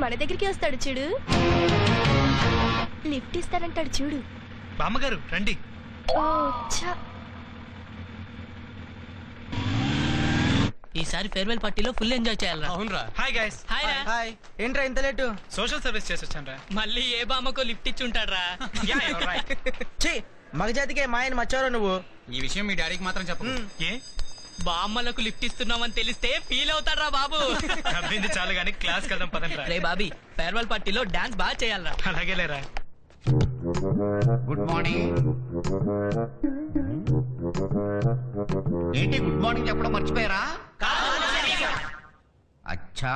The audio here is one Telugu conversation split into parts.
మన దగ్గరికి వస్తాడు చూడు, లిఫ్ట్ ఇస్తానంటాడు చూడు. బామ్మగారు రండి. ఈసారి ఫేర్వెల్ పార్టీలో ఫుల్ ఎంజాయ్ చేయాలరా. అవునరా. Hi guys. హాయ్ రా. హాయ్. ఏంట్రా ఇంత లేటు? సోషల్ సర్వీస్ చేసి వచ్చాను రా. మళ్ళీ ఏ బామ్మకో లిఫ్ట్ ఇచ్చి ఉంటాడ్రా. మగజాతికే మాయని మచ్చారో నువ్వు. ఈ విషయం మీ డాడీకి మాత్రం చెప్పు. ఏ బామ్మలకు లిఫ్ట్ ఇస్తున్నామని తెలిస్తే ఫీల్ అవుతాడ్రా బాబు. నవ్వింది చాలు గానీ క్లాస్ కదం పదండి. రే బాబీ, ఫేర్వెల్ పార్టీలో డాన్స్ బాగా చేయాలరా. అలాగే లేరా. Good morning. ఏంటి గుడ్ మార్నింగ్ చెప్పడం మర్చిపోయారా? అచ్చా,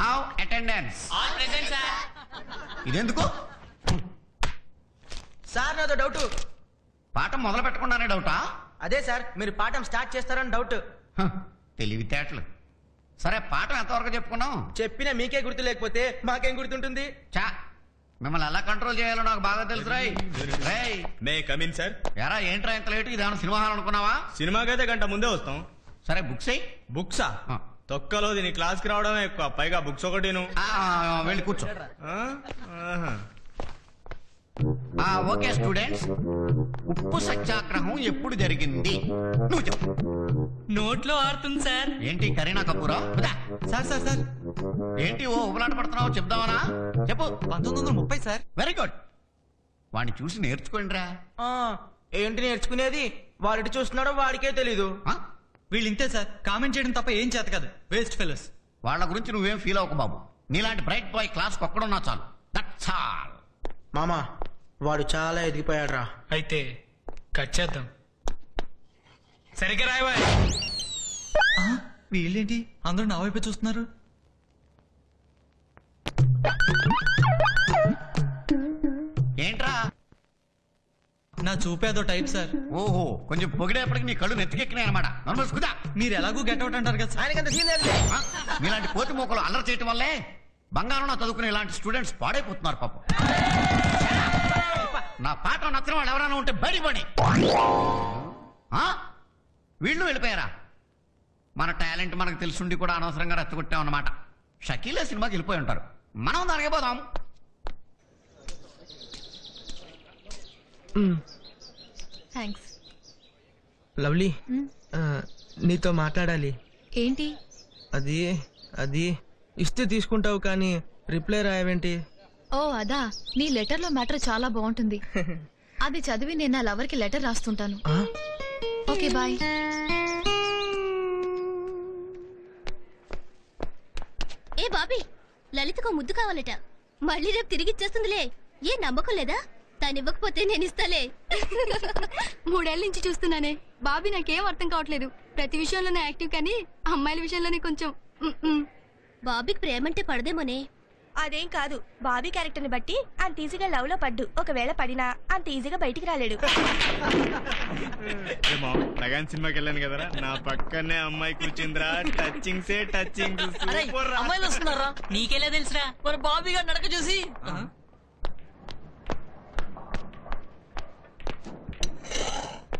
నౌ అటెండెన్స్. ఇదెందుకు సార్? నాదో డౌట్. పాఠం మొదలు పెట్టకుండానే డౌటా? అదే సార్, మీరు పాఠం స్టార్ట్ చేస్తారని డౌట్. తెలివితేటలు. సరే, పాఠం ఎంతవరకు చెప్పుకున్నాం? చెప్పినా మీకే గుర్తు లేకపోతే మాకేం గుర్తుంటుంది? చా, మిమ్మల్ని ఎలా కంట్రోల్ చేయాలో నాకు బాగా తెలుసు. రాయ్ మే కమిన్ సార్. ఎరా ఏంట్రా ఇంత లేటు? ఇదేమన్నా సినిమా హాల్ అనుకున్నావా? సినిమాకైతే గంట ముందే వస్తాం. సరే బుక్స్ అయ్యి. బుక్సా? తొక్కలో దీని క్లాస్ కి రావడమే ఎక్కువ, పైగా బుక్స్ ఒకటి. వెళ్ళి కూర్చో. ఓకే స్టూడెంట్స్, ఉప్పు సత్యాగ్రహం ఎప్పుడు జరిగింది? నువ్వు చెప్పు. నోట్లో ఆడుతుంది సార్. ఏంటి కరీనా కపూరా? సార్ సార్ సార్ ఏంటి ఓ ఉబలాట పడుతున్నావు? చెప్దామనా? చెప్పు. 1930 సార్. Very good. వాడిని చూసి నేర్చుకోండి రా. ఏంటి నేర్చుకునేది? వాడిటి చూస్తున్నాడో వాడికే తెలీదు. వీళ్ళు ఇంతే సార్, కామెంట్ చేయడం తప్ప ఏం చేత కాదు. Waste fellows. వాళ్ళ గురించి నువ్వేం ఫీల్ అవ్వకు బాబు. నీలాంటి బ్రైట్ బాయ్ క్లాస్ ఒక్కడున్నా చాలు. That's all. మామా, వాడు చాలా ఎదిగిపోయాడు రా. అయితే కట్ చేద్దాం. సరిగ్గా రాయవా. వీళ్ళేంటి అందరూ నా వైపే చూస్తున్నారు? ఏంట్రా? నా చూపేదో టైప్ సార్. ఓహో, కొంచెం పొగిడేపటికి నీ కళ్ళు నెత్తికెక్కినాయి అనమాట. నర్మస్కుదా, మీరు ఎలాగూ గెట్అవుట్ అంటారు కదా సార్. ఆయనకంత సీన్ లేదు. మీలాంటి కోతి మూకలు అల్లరి చేయటం వల్లే బంగారం చదువుకునే ఇలాంటి స్టూడెంట్స్ పాడైపోతున్నారు పాపం. నా పాఠం నచ్చిన వాళ్ళు ఎవరైనా ఉంటే బడి వీళ్ళు వెళ్ళిపోయారా? మన టాలెంట్ మనకు తెలుసుండి కూడా అనవసరంగా రెచ్చగొట్టామన్నమాట. షకీలే సినిమాకి వెళ్ళిపోయి ఉంటారు, మనం దానికి పోదాం. థ్యాంక్స్. లవ్లీ, నీతో మాట్లాడాలి. ఏంటి? అది అది ఇస్తే తీసుకుంటావు కానీ రిప్లై రాయవేంటి? ఓ అదా, నీ లెటర్ లో మ్యాటర్ చాలా బాగుంటుంది. అది చదివి నేను నా లవర్ కి లెటర్ రాస్తుంటాను. Okay bye. ఏ బాబీ, లలితకు ముద్దు కావాలట. మళ్ళీ రేపు తిరిగి ఇచ్చేస్తుందిలే. ఏ నమ్మకం లేదా? తను ఇవ్వకపోతే నేను ఇస్తాలే. 3 ఏళ్ల నుంచి చూస్తున్నానే బాబీ, నాకేం అర్థం కావట్లేదు. ప్రతి విషయంలోనే యాక్టివ్ కానీ అమ్మాయిల విషయంలోనే కొంచెం. బాబీకి ప్రేమంటే పడదేమోనే. అదేం కాదు, బాబీ క్యారెక్టర్ ని బట్టి అంత ఈజీగా లవ్ లో పడ్డు. ఒకవేళ పడినా అంత ఈజీగా బయటికి రాలేడు. లగాన్ సినిమాకి వెళ్ళాను కదరా, నా పక్కనే అమ్మాయి కూర్చుందిరా. టచింగ్ సే టచింగ్. అమ్మాయిలు వస్తున్నారా? నీకెలా తెలుసురా? మరి బాబీ గారు నడక చూసి.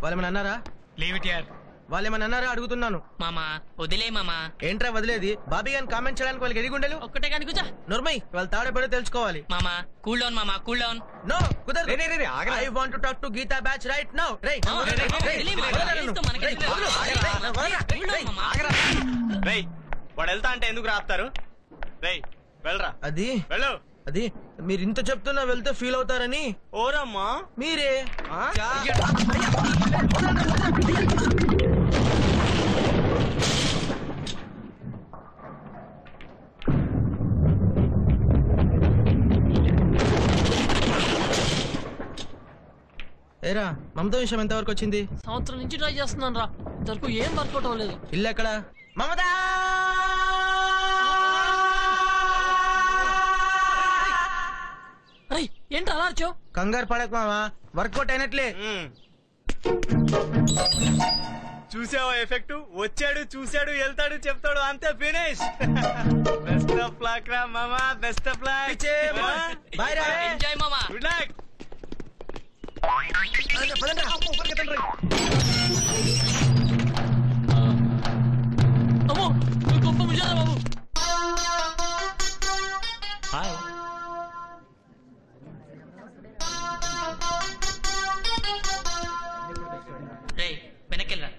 వాళ్ళేమన్నా అన్నారా? లీవ్ ఇట్ యార్. వాళ్ళేమన్నా అన్నారా అడుగుతున్నాను. మామా వదిలే మామా. ఏంట్రా వదిలేది? బాబీ గారిని కామెంట్ చేయడానికి వాళ్ళకి ఎదిగుండలు. ఒక్కటే కానీ కూర్చో. నోర్మై, వాళ్ళ తాడేపడో తెలుసుకోవాలి. మామా కూల్ డౌన్ మామా, కూల్ డౌన్. నో కుదరదు. I want to talk to Geeta batch right now. వాడు వెళ్తా అంటే ఎందుకు రాస్తారు? రేయ్ వెళ్ళరా. అది వెళ్ళు. అది మీరు ఇంత చెప్తున్నా వెళ్తే ఫీల్ అవుతారని. ఓరమ్మా మీరే. ఏరా, మమతా విషయం ఎంతవరకు వచ్చింది? సంవత్సరం నుంచి ట్రై చేస్తున్నాను రా, ఇంతవరకు ఏం వర్కౌట్ అవ్వలేదు. ఇల్లు ఎక్కడ? మమతా! ఏంటి అలా వచ్చావు? కంగారు పడక మావా, వర్కౌట్ అయినట్లే. చూసావా ఎఫెక్ట్? వచ్చాడు, చూశాడు, వెళ్తాడు, చెప్తాడు, అంతే ఫినిష్. బెస్ట్ ఆఫ్ లక్ రా మామా, బెస్ట్ ఆఫ్ లక్. బై రా. ఎంజాయ్ మామా. Good luck. అమ్మో, గొప్ప విజయాలు బాబు. హాయ్. రే వెనకెళ్ళరా.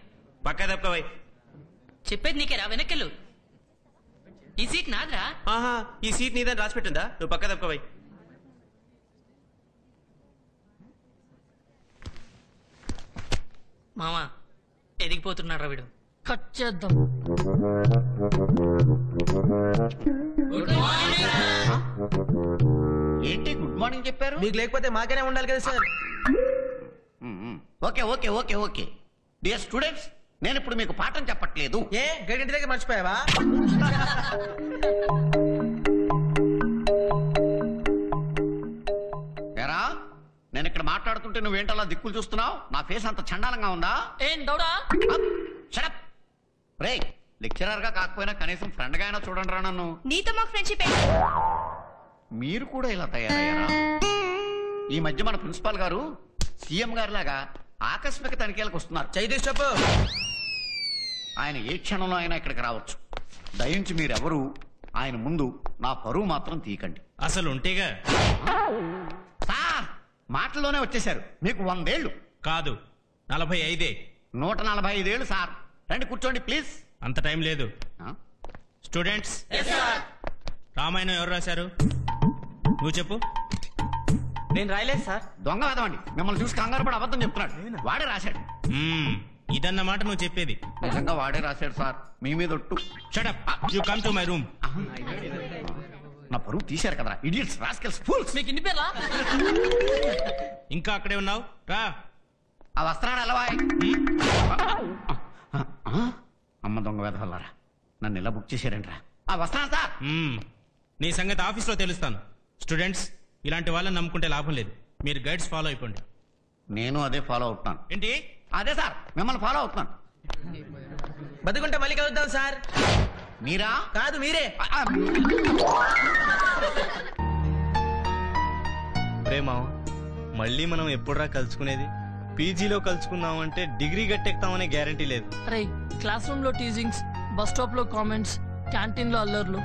పక్కా తప్పవై. చెప్పేది నీకేరా, వెనకెళ్ళు. ఈ సీట్ నాదిరా. ఆహా, ఈ సీట్ నీదని రాసి పెట్టిందా? నువ్వు పక్కా తప్పవై. మామా ఎదిగిపోతున్నాడు రా వీడు. కట్ చేద్దాం. ఏంటి గుడ్ మార్నింగ్ చెప్పారు? మీకు లేకపోతే మాకేనే ఉండాలి కదా sir. Okay okay okay okay dear students, నేను ఇప్పుడు మీకు పాఠం చెప్పట్లేదు. ఏ గడింటి దగ్గర మర్చిపోయావా? ఏరా, నేను ఇక్కడ మాట్లాడుతుంటే నువ్వేంటలా దిక్కులు చూస్తున్నావు? నా ఫేస్ అంత చండాలంగా ఉందా? ఏం దౌడా? షడప్ రే, లెక్చరర్ గా కాకపోయినా కనీసం ఫ్రెండ్ గా అయినా చూడండి రా నన్ను. నీతో మాకు ఫ్రెండ్షిప్ మీరు కూడా ఇలా తయారయ్యారా? ఈ మధ్య మన ప్రిన్సిపాల్ గారు సీఎం గారి లాగా ఆకస్మిక తనిఖీలకు వస్తున్నారు. చైతీష్ చెప్పు. ఆయన ఏ క్షణంలో అయినా ఇక్కడికి రావచ్చు. దయించి మీరెవరు ఆయన ముందు నా పరువు మాత్రం తీయకండి. అసలు ఉంటేగా. సార్, మాటల్లోనే వచ్చేశారు. మీకు 100 ఏళ్ళు కాదు, 45. 145 ఏళ్ళు సార్. రండి కూర్చోండి ప్లీజ్. అంత టైం లేదు. స్టూడెంట్స్, రామాయణం ఎవరు రాశారు? నువ్వు చెప్పు. నేను రాయలేదు సార్. దొంగ వేదమండి, మిమ్మల్ని చూసి కంగారు పడి అబద్ధం చెప్తున్నాడు. వాడే రాశాడు. ఇదన్నమాట నువ్వు చెప్పేది. నిజంగా వాడే రాశాడు సార్, మీ మీద ఒట్టు. Shut up, you come to my room. నా పరువు తీశారు కదా ఇడియట్స్, రాస్కెల్స్, ఫూల్స్. మీకు ఇంటి పేర్లా? ఇంకా అక్కడే ఉన్నావు, రా. ఆ వస్త్రాలు ఎలా అమ్మ దొంగ వేదవల్లారా, నన్ను ఇలా బుక్ చేశారంట్రా. ఆ వస్త్రాలు సార్. నీ సంగతి ఆఫీస్లో తెలుస్తాను. స్టూడెంట్స్, ఇలాంటి వాళ్ళని నమ్ముకుంటే లాభం లేదు. మీరు గైడ్స్ ఫాలో అయిపోండి. నేను అదే ఫాలో అవుతున్నాను. ఏంటి? అదే సార్, మిమ్మల్ని ఫాలో అవుతున్నాను. బతుకుంటే మళ్ళీ కలుద్దాం సార్. మీరా? కాదు మీరే. ప్రేమ, మళ్ళీ మనం ఎప్పుడురా కలుసుకునేది? పీజీలో కలుసుకుందామంటే డిగ్రీ గట్టెక్తామనే గ్యారంటీ లేదు. అరే, క్లాస్ రూమ్ లో టీజింగ్స్, బస్ స్టాప్ లో కామెంట్స్, క్యాంటీన్ లో అల్లర్లు,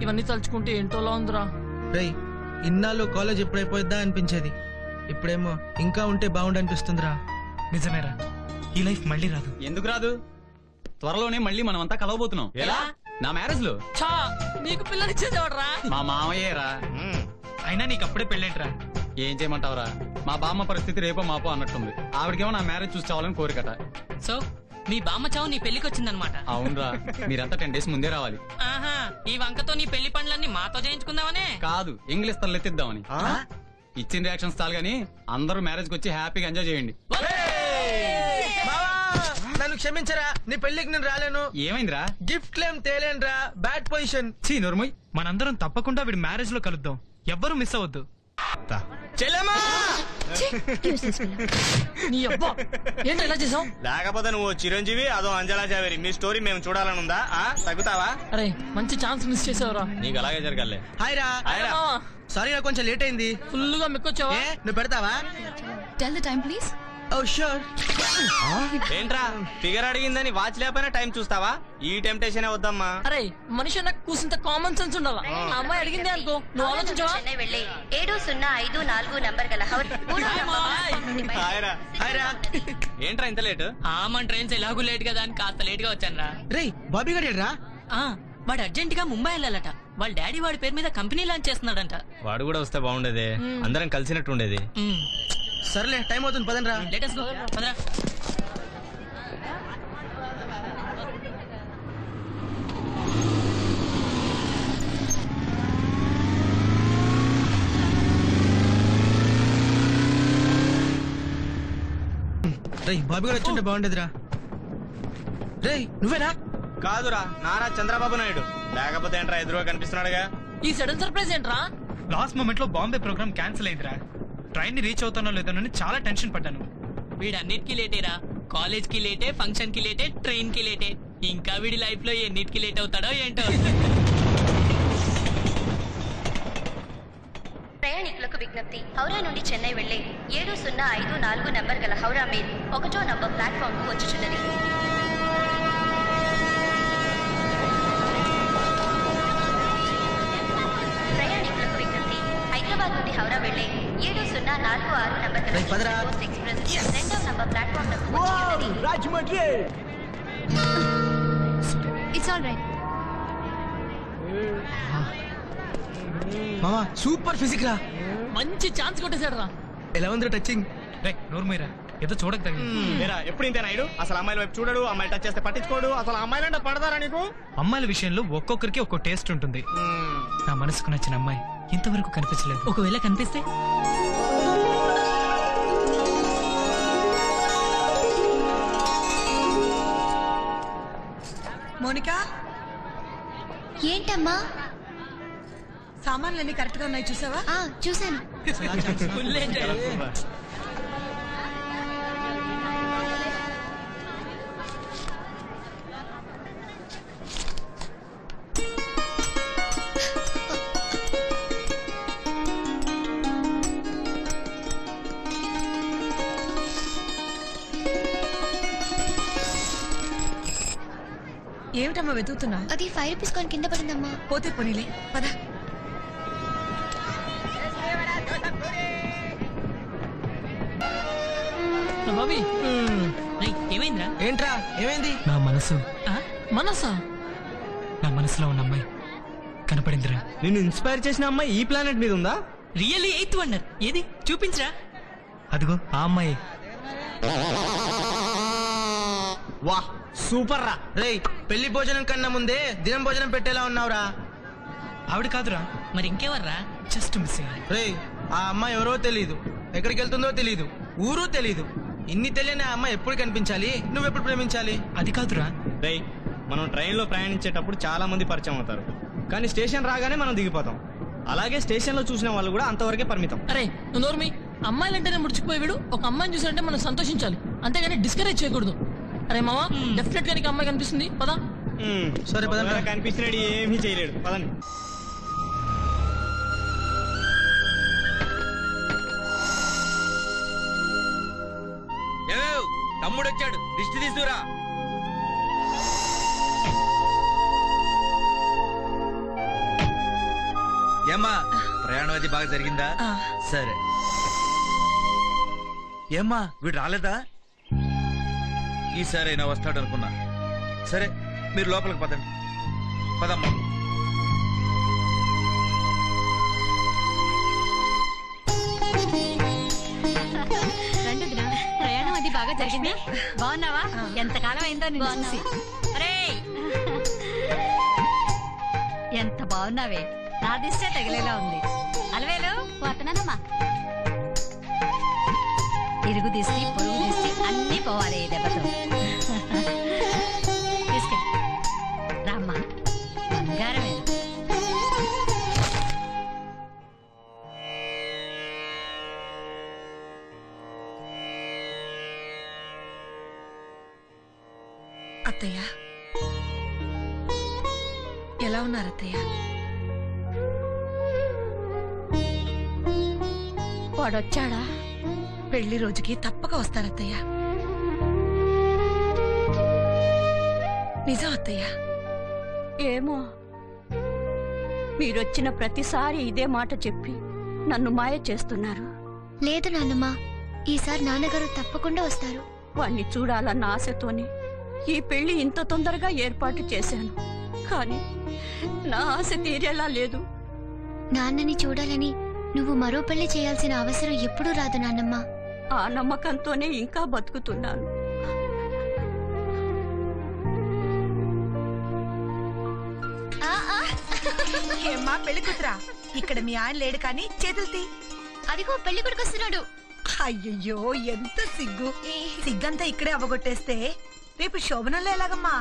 ఇవన్నీ తలుచుకుంటే ఏంటోలా ఉందిరా. రేయ్, ఇన్నాళ్ళు కాలేజ్ ఎప్పుడైపోద్దా అనిపించేది. ఇప్పుడేమో ఇంకా ఉంటే బాగుండు అనిపిస్తుందిరా. నిజమేరా, ఈ లైఫ్ మళ్ళీ రాదు. ఎందుకు రాదు? త్వరలోనే మళ్ళీ మనం అంతా కలవబోతున్నాం. ఎలా? నా మ్యారేజ్ లో. ఛా, నీకు పిల్లనిచ్చేదేవడరా? మా మామయ్యేరా. అయినా నీకు అప్పుడే పెళ్ళేంట్రా? ఏం చేయమంటావురా, మా బామ్మ పరిస్థితి రేపో మాపో అన్నట్టుంది. ఆవిడకేమో నా మ్యారేజ్ చూసి చావాలని కోరికట. సో మీ బామ్మ చావు నీ పెళ్లికి వచ్చిందనమాట. అవునరా, మీరంతా 10 days ముందే రావాలి. ఆహా, ఈ వంకతో నీ పెళ్లి పనులన్నీ మాతో చేయించుకుందామనే కాదు, ఇంగ్లీష్ తలెత్తిద్దామని. ఇచ్చిన రియాక్షన్ చాలు గానీ అందరూ మ్యారేజ్ కి వచ్చి హ్యాపీగా ఎంజాయ్ చేయండి. నన్ను క్షమించరా, నీ పెళ్లికి నేను రాలేను. ఏమైందిరా? గిఫ్ట్ క్లెయిమ్ తేలేనురా, బ్యాడ్ పొజిషన్. చీ నోర్మయ్, మనందరం తప్పకుండా వీడి మ్యారేజ్ లో కలుద్దాం. ఎవ్వరూ మిస్ అవ్వద్దు. నీ అబ్బా, ఏంటి ఎలా చేసావు? లేకపోతే నువ్వు చిరంజీవి, అదో అంజలా జావేరి, మీ స్టోరీ మేము చూడాలనుందా? తగ్గుతావా? అరే, మంచి ఛాన్స్ మిస్ చేసావురా. నీకు అలాగే జరగాలే. హాయ్ రా. సారీ రా, కొంచెం లేట్ అయింది. ఫుల్ గా మెక్కొచ్చావా? ఏ, నువ్వు పెడతావా? Tell the time please. Oh sure. ఏంట్రా, ఫిగర్ అడిగిందని వాచ్ లేకపోయినా టైం చూస్తావా? ఈ టెంప్టేషన్ వద్దమ్మా. అరే, మనిషి నాకు కూసింత కామన్ సెన్స్ ఉండాలా? ఆ అమ్మాయి అడిగింది అనుకో, నువ్వు ఆలోచించవా? చెన్నై వెళ్ళి 7054 నంబర్ గల హౌర్ హాయ్ రా. ఏంట్రా ఇంత లేట్? మన ట్రైన్స్ ఎలాగూ లేట్ కదా అని కాస్త లేట్ గా వచ్చాను రా. రేయ్, బాబీ గారు రా. వాడు అర్జెంట్ గా ముంబై వెళ్ళాలట. వాళ్ళ డాడీ వాడి పేరు మీద కంపెనీ లాంచ్ చేస్తున్నాడంట. వాడు కూడా వస్తే బాగుండేది, అందరం కలిసినట్టు ఉండేది. సర్లే, టైం అవుతుంది, పదండి రా. లేటెస్ట్ గో, పదరా. రేయ్, బాబీ గారు వచ్చి ఉంటే బాగుండేదిరా. రేయ్, నువ్వేనా? కాదురా, నారా చంద్రబాబు నాయుడు. లేకపోతే ఏంట్రా ఎదురుగా కనిపిస్తున్నాడుగా. ఈ సడన్ సర్ప్రైజ్ ఏంట్రా? లాస్ట్ మూమెంట్ లో బాంబే ప్రోగ్రామ్ క్యాన్సిల్ అయిందిరా. ట్రైన్ ని రీచ్ అవుతానో లేదోనని చాలా టెన్షన్ పడ్డాను. వీడన్నిటికీ లేటేరా. కాలేజ్ కి లేటే, ఫంక్షన్ కి లేటే, ట్రైన్ కి లేటే. ఇంకా వీడి లైఫ్ లో ఎన్నిటికి లేట్ అవుతాడో ఏంటో. ప్రయాణికులకు విజ్ఞప్తి, హౌరా నుండి చెన్నై వెళ్లే 7054 నంబర్ గల హౌరా మెయిల్ 1వ నంబర్ ప్లాట్ఫామ్ కు వచ్చుచున్నది. ప్రయాణికులకు నుండి హౌరా వెళ్లే 7046 నంబర్ పదరా. ఎక్స్ప్రెస్ 2వ నంబర్ ప్లాట్ఫామ్ నందు వచ్చి ఉన్నది. Rajahmundry it's all right. మామా సూపర్ ఫిజిక్ రా. మంచి ఛాన్స్ కొట్టేశాడు రా. ఎలా ఉంది టచింగ్? రే నోరు మీరా ఏదో చూడక తగిలి. లేరా ఎప్పుడు ఇంతే నాయుడు, అసలు అమ్మాయిల వైపు చూడడు, అమ్మాయిలు టచ్ చేస్తే పట్టించుకోడు, అసలు అమ్మాయిలంటే పడతారా నీకు? అమ్మాయిల విషయంలో ఒక్కొక్కరికి ఒక్కో టేస్ట్ ఉంటుంది. నా మనసుకు నచ్చిన అమ్మాయి ఇంతవరకు కనిపించలేదు. ఒకవేళ కనిపిస్తే మోనికా, ఏంటమ్మా? సామాన్లన్నీ కరెక్ట్ గా ఉన్నాయి చూసావా? చూసాను. Full enjoy. ఏమిటమ్మా వెతుకుతున్నా? అది 5 రూపీస్ కాయిన్ కింద పడిందమ్మా. పోతే పోనీలే, పద. బాబీ ఏమైందిరా? ఏంట్రా ఏమైంది? నా మనసు మనసా? నా మనసులో ఉన్న అమ్మాయి కనపడిందిరా. నిన్ను ఇన్స్పైర్ చేసిన అమ్మాయి ఈ ప్లానెట్ మీద ఉందా? Really 8th wonder. ఏది చూపించరా? అదిగో ఆ అమ్మాయి. వాహ్ సూపర్ రా. రేయ్ పెళ్లి భోజనం కన్నా ముందే దినం భోజనం పెట్టేలా ఉన్నావురా. ఆవిడ కాదురా, మరి ఇంకెవర్రా? Just missing. రేయ్ ఆ అమ్మాయి ఎవరో తెలీదు, ఎక్కడికి వెళ్తుందో తెలీదు, ఊరు తెలీదు. ఇన్ని తెలియని ఆ అమ్మాయి ఎప్పుడు కనిపించాలి, నువ్వెప్పుడు ప్రేమించాలి? అది కాదురా. రేయ్ మనం ట్రైన్లో ప్రయాణించేటప్పుడు చాలా మంది పరిచయం అవుతారు, కానీ స్టేషన్ రాగానే మనం దిగిపోతాం. అలాగే స్టేషన్లో చూసిన వాళ్ళు కూడా అంతవరకే పరిమితం. అరే నువ్వు నోర్మి. అమ్మాయిలంటేనే ముడిచిపోయేవాడు. ఒక అమ్మాయిని చూసారంటే మనం సంతోషించాలి, అంతేగాని డిస్కరేజ్ చేయకూడదు. అరే మామ, డెఫినెట్ గా నీకు అమ్మాయి కనిపిస్తుంది, పదా. సరే పదండి. కనిపించినాడు ఏమీ చేయలేడు, పదండి. తమ్ముడు వచ్చాడు, దిష్టి తీసుకురా. ఏమ్మా ప్రయాణం అది బాగా జరిగిందా? సరే. ఏమ్మా వీడు రాలేదా? ఈసారైనా వస్తాడు అనుకున్నా. సరే మీరు లోపలికి పదండి. పదమ్మా. ప్రయాణం అది బాగా జరిగింది. బాగున్నావా? ఎంతకాలం అయిందో నిన్ను చూసి. అరేయ్ ఎంత బాగున్నావే, నా దిష్టే తగిలేలా ఉంది. అలవేలు వస్తున్నానమ్మా. ఇరుగు దిష్టి పొరుగు దిష్టి అన్నీ పోవాలి ఈ దెబ్బతో. తీసుకెళ్ళి రామ్మా, బంగారమే. అత్తయ్య ఎలా ఉన్నారు అత్తయ్య? వాడొచ్చాడా? పెళ్లి రోజుకి తప్పక వస్తారత్తయ్య. నిజం అత్తయ్య. ఏమో, మీరొచ్చిన ప్రతిసారి ఇదే మాట చెప్పి నన్ను మాయ చేస్తున్నారు. లేదు నాన్నమ్మ, ఈసారి నాన్నగారు తప్పకుండా వస్తారు. వాణ్ణి చూడాలన్న ఆశతోనే ఈ పెళ్లి ఇంత తొందరగా ఏర్పాటు చేశాను. కానీ నా ఆశ తీరేలా లేదు. నాన్నని చూడాలని నువ్వు మరో పెళ్లి చేయాల్సిన అవసరం ఎప్పుడూ రాదు నాన్నమ్మ. ఆ నమ్మకంతోనే ఇంకా బతుకుతున్నాను. ఏమ్మా పెళ్లి కూతురా, ఇక్కడ మీ ఆయన లేడు కానీ చేతులు తీ. అదిగో పెళ్లి కొడుకు వస్తున్నాడు. అయ్యయ్యో ఎంత సిగ్గు. సిగ్గంతా ఇక్కడే అవ్వగొట్టేస్తే రేపు శోభనంలో ఎలాగమ్మా?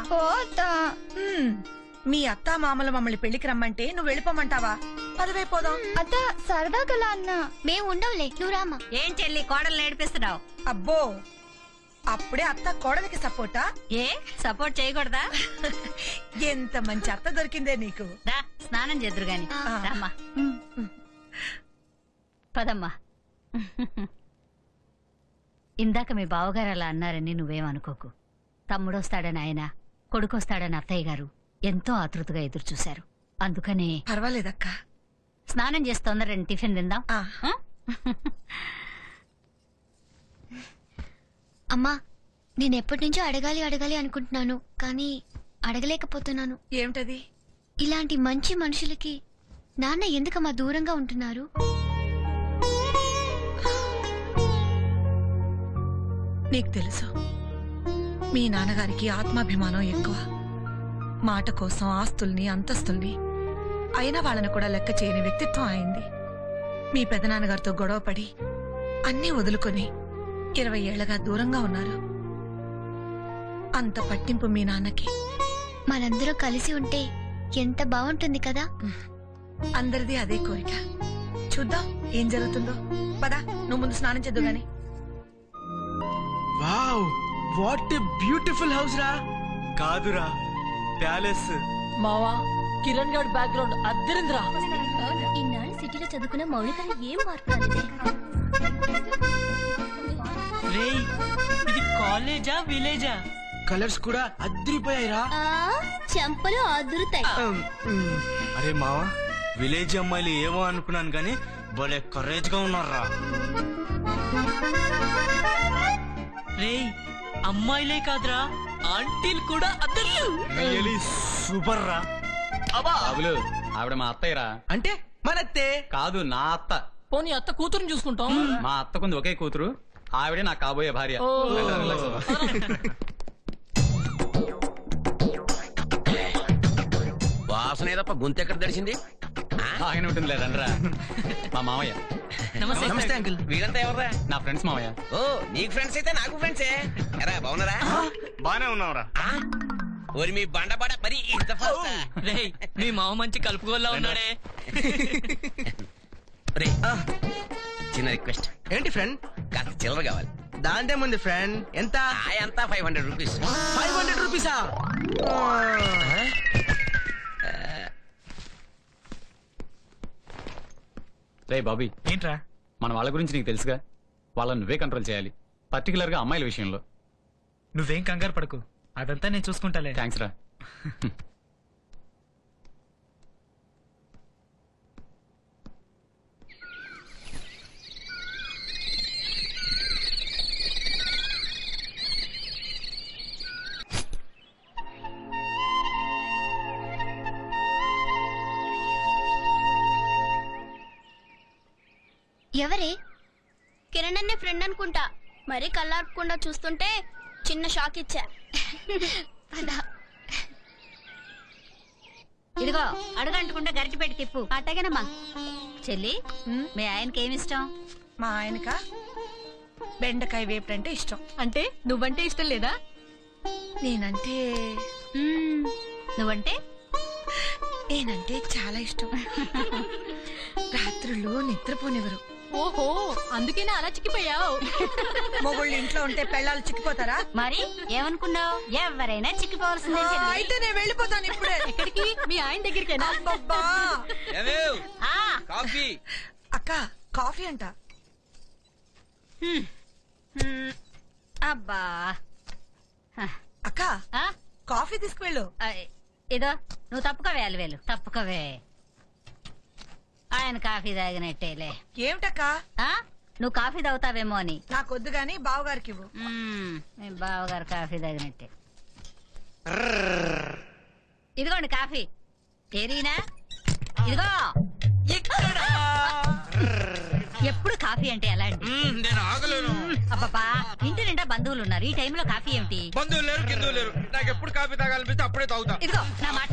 మీ అత్త మామల మమ్మల్ని పెళ్లికి రమ్మంటే నువ్వు వెళ్ళిపోమంటావా? పదవే పోదాం. అత్త సరదా కలా అన్న, మేము ఉండవులే, నువ్వు రామా. ఏం చెల్లి కోడలు నేర్పిస్తున్నావు? అబ్బో, అప్పుడే అత్త కోడలికి సపోర్టా? ఏ సపోర్ట్ చేయకూడదా? ఎంత మంచి అత్త దొరికిందే నీకు. రా స్నానం చేద్దురు గాని. రామ్మా, పదమ్మా. ఇందాక మీ బావగారు అలా అన్నారని నువ్వేమనుకోకు. తమ్ముడొస్తాడని ఆయన, కొడుకొస్తాడని అత్తయ్య గారు ఎంతో ఆతృతగా ఎదురు చూశారు. అందుకనే. పర్వాలేదక్క, స్నానం చేసి తొందరగా టిఫిన్ తిందాం. అమ్మా నేను ఎప్పటి నుంచో అడగాలి అనుకుంటున్నాను, కానీ అడగలేకపోతున్నాను. ఏమిటది? ఇలాంటి మంచి మనుషులకి నాన్న ఎందుకమ్మా దూరంగా ఉంటున్నారు? నీకు తెలుసు, మీ నాన్నగారికి ఆత్మాభిమానం ఎక్కువ. మాట కోసం ఆస్తుల్ని అంతస్తుల్ని అయినా వాళ్ళని కూడా లెక్క చేయని వ్యక్తిత్వం అయింది. మీ పెదనాన్నగారితో గొడవపడి అన్నీ వదులుకొని 20 ఏళ్లగా దూరంగా ఉన్నారు. అంత పట్టింపు మీ నాన్నకి. మనందరూ కలిసి ఉంటే ఎంత బాగుంటుంది కదా. అందరిది అదే కోరిక. చూద్దాం ఏం జరుగుతుందో. పదా, నువ్వు ముందు స్నానం చేద్దు గాని. Wow, what a beautiful house రా. కాదురా, ప్యాలెస్. మావా, కిరణ్ గారి బ్యాక్గ్రౌండ్ అద్దరింద్రా. ఇన్నాళ్ళు సిటీలో చదువుకున్న మౌలికలు ఏం మార్పు రాలేదే. రేయ్, ఇది కాలేజా విలేజా? కలర్స్ కూడా అద్దరిపోయాయిరా. చెంపలు అదురుతాయి. అరే మావా, విలేజ్ అమ్మాయిలు ఏమో అనుకున్నాను కానీ భలే కరేజ్ గా ఉన్నారా. రేయ్, అమ్మాయిలే కాదురా, ఆంటీలు కూడా అద్దరు. సూపర్ రా. బాబులు, ఆవిడ మా అత్తయ్యరా. అంటే మనత్తే కాదు, నా అత్త. పోనీ అత్త కూతురుని చూసుకుంటాం. మా అత్తకుంది ఒకే కూతురు, ఆవిడే నాకు కాబోయే భార్య. వాసన ఏదప్ప గొంతు ఎక్కడ దడిచింది? ఆయన ఉంటుంది లేదండ్రా, మా మామయ్య. నమస్తే అంకుల్. వీరంతా ఎవర్రా? నా ఫ్రెండ్స్ మామయ్య. ఓ, నీకు ఫ్రెండ్స్ అయితే నాకు ఫ్రెండ్సే. ఎరా బాగున్నారా? బానే ఉన్నావురా. ఓరి మీ బండబడ మరి ఇంత ఫాస్ట్. రేయ్, మీ మామ మంచి కలుపుకోల్లా ఉన్నాడే. రే, చిన్న రిక్వెస్ట్. ఏంటి ఫ్రెండ్? కాస్త చిల్లర కావాలి. దాంటే ముందు ఫ్రెండ్. ఎంత? ఎంత? 500 రూపీస్. 500 రూపీసా? రే బాబీ, ఏంట్రా? మన వాళ్ళ గురించి నీకు తెలుసుగా. వాళ్ళని నువ్వే కంట్రోల్ చేయాలి, పర్టికులర్ గా అమ్మాయిల విషయంలో. నువ్వేం కంగారు పడకు, అదంతా నేను చూసుకుంటాలే. థ్యాంక్స్ రా. ఎవరే? కిరణ్ అనే ఫ్రెండ్ అనుకుంటా. మరీ కళ్ళార్పకుండా చూస్తుంటే చిన్న షాక్ ఇచ్చా. ఇదిగో, అడుగంటుకుంటే గరిటి పెట్టి తిప్పు. అట్టగేనమ్మా. చెల్లి, మీ ఆయనకి ఏమి ఇష్టం? మా ఆయనక బెండకాయ వేపుడంటే ఇష్టం. అంటే నువ్వంటే ఇష్టం లేదా? నేనంటే నువ్వంటే? నేనంటే చాలా ఇష్టం. రాత్రుల్లో నిద్రపోనివ్వరు. ఓహో, అందుకేనా అలా చిక్కిపోయావు? మొగుళ్ళు ఇంట్లో ఉంటే పెళ్ళాలు చిక్కిపోతారా? మరి ఏమనుకున్నావు? ఎవరైనా చిక్కిపోవాల్సిందే. అయితే నేను వెళ్ళిపోతాను ఇప్పుడే. ఎక్కడికి? మీ ఆయన దగ్గరికేనా? కాఫీ. అక్క, కాఫీ అంట. అబ్బా. అక్క, కాఫీ తీసుకువెళ్ళు. ఇదో, నువ్వు తప్పుకోవే అలివేలు, తప్పుకోవే. ఆయన కాఫీ తాగినట్టేలే. ఏమిటక్క? నువ్వు కాఫీ తాగుతావేమో అని. నాకొద్దు గాని బావగారికి ఇవ్వు. మీ బావగారు కాఫీ తాగినట్టే. ఇదిగోండి కాఫీ. ఏరీనా? ఇదిగో. ఎప్పుడు కాఫీ అంటే ఎలా అండి? నేను ఆగలేను. అబ్బబ్బా, ఇంటి నిండా బంధువులు ఉన్నారు, ఈ టైంలో కాఫీ ఏమిటి? బంధువులు లేరు, గిందువులు లేరు. నాకు ఎప్పుడు కాఫీ తాగాలనిపిస్తే అప్పుడే తాగుతా. ఇదిగో నా మాట.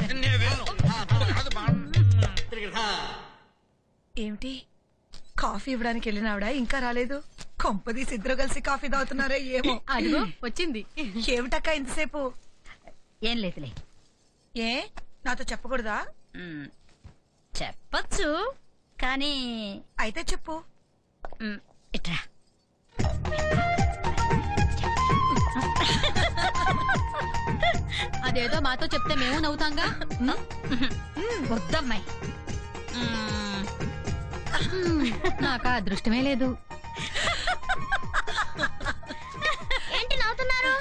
ఏమిటి, కాఫీ ఇవ్వడానికి వెళ్ళిన ఆవిడ ఇంకా రాలేదు? కొంపదీసి ఇద్దరు కలిసి కాఫీ తాగుతున్నారే ఏమో. అదిగో వచ్చింది. ఏమిటక్క ఇంతసేపు? ఏం లేదులే. ఏ, నాతో చెప్పకూడదా? చెప్పచ్చు, కానీ. అయితే చెప్పు. ఇట్రా. అదేదో మాతో చెప్తే మేము నవ్వుతాంగా. వద్దమ్మాయి, నాకు అదృష్టమే లేదు. ఏంటి నవ్వుతున్నారు?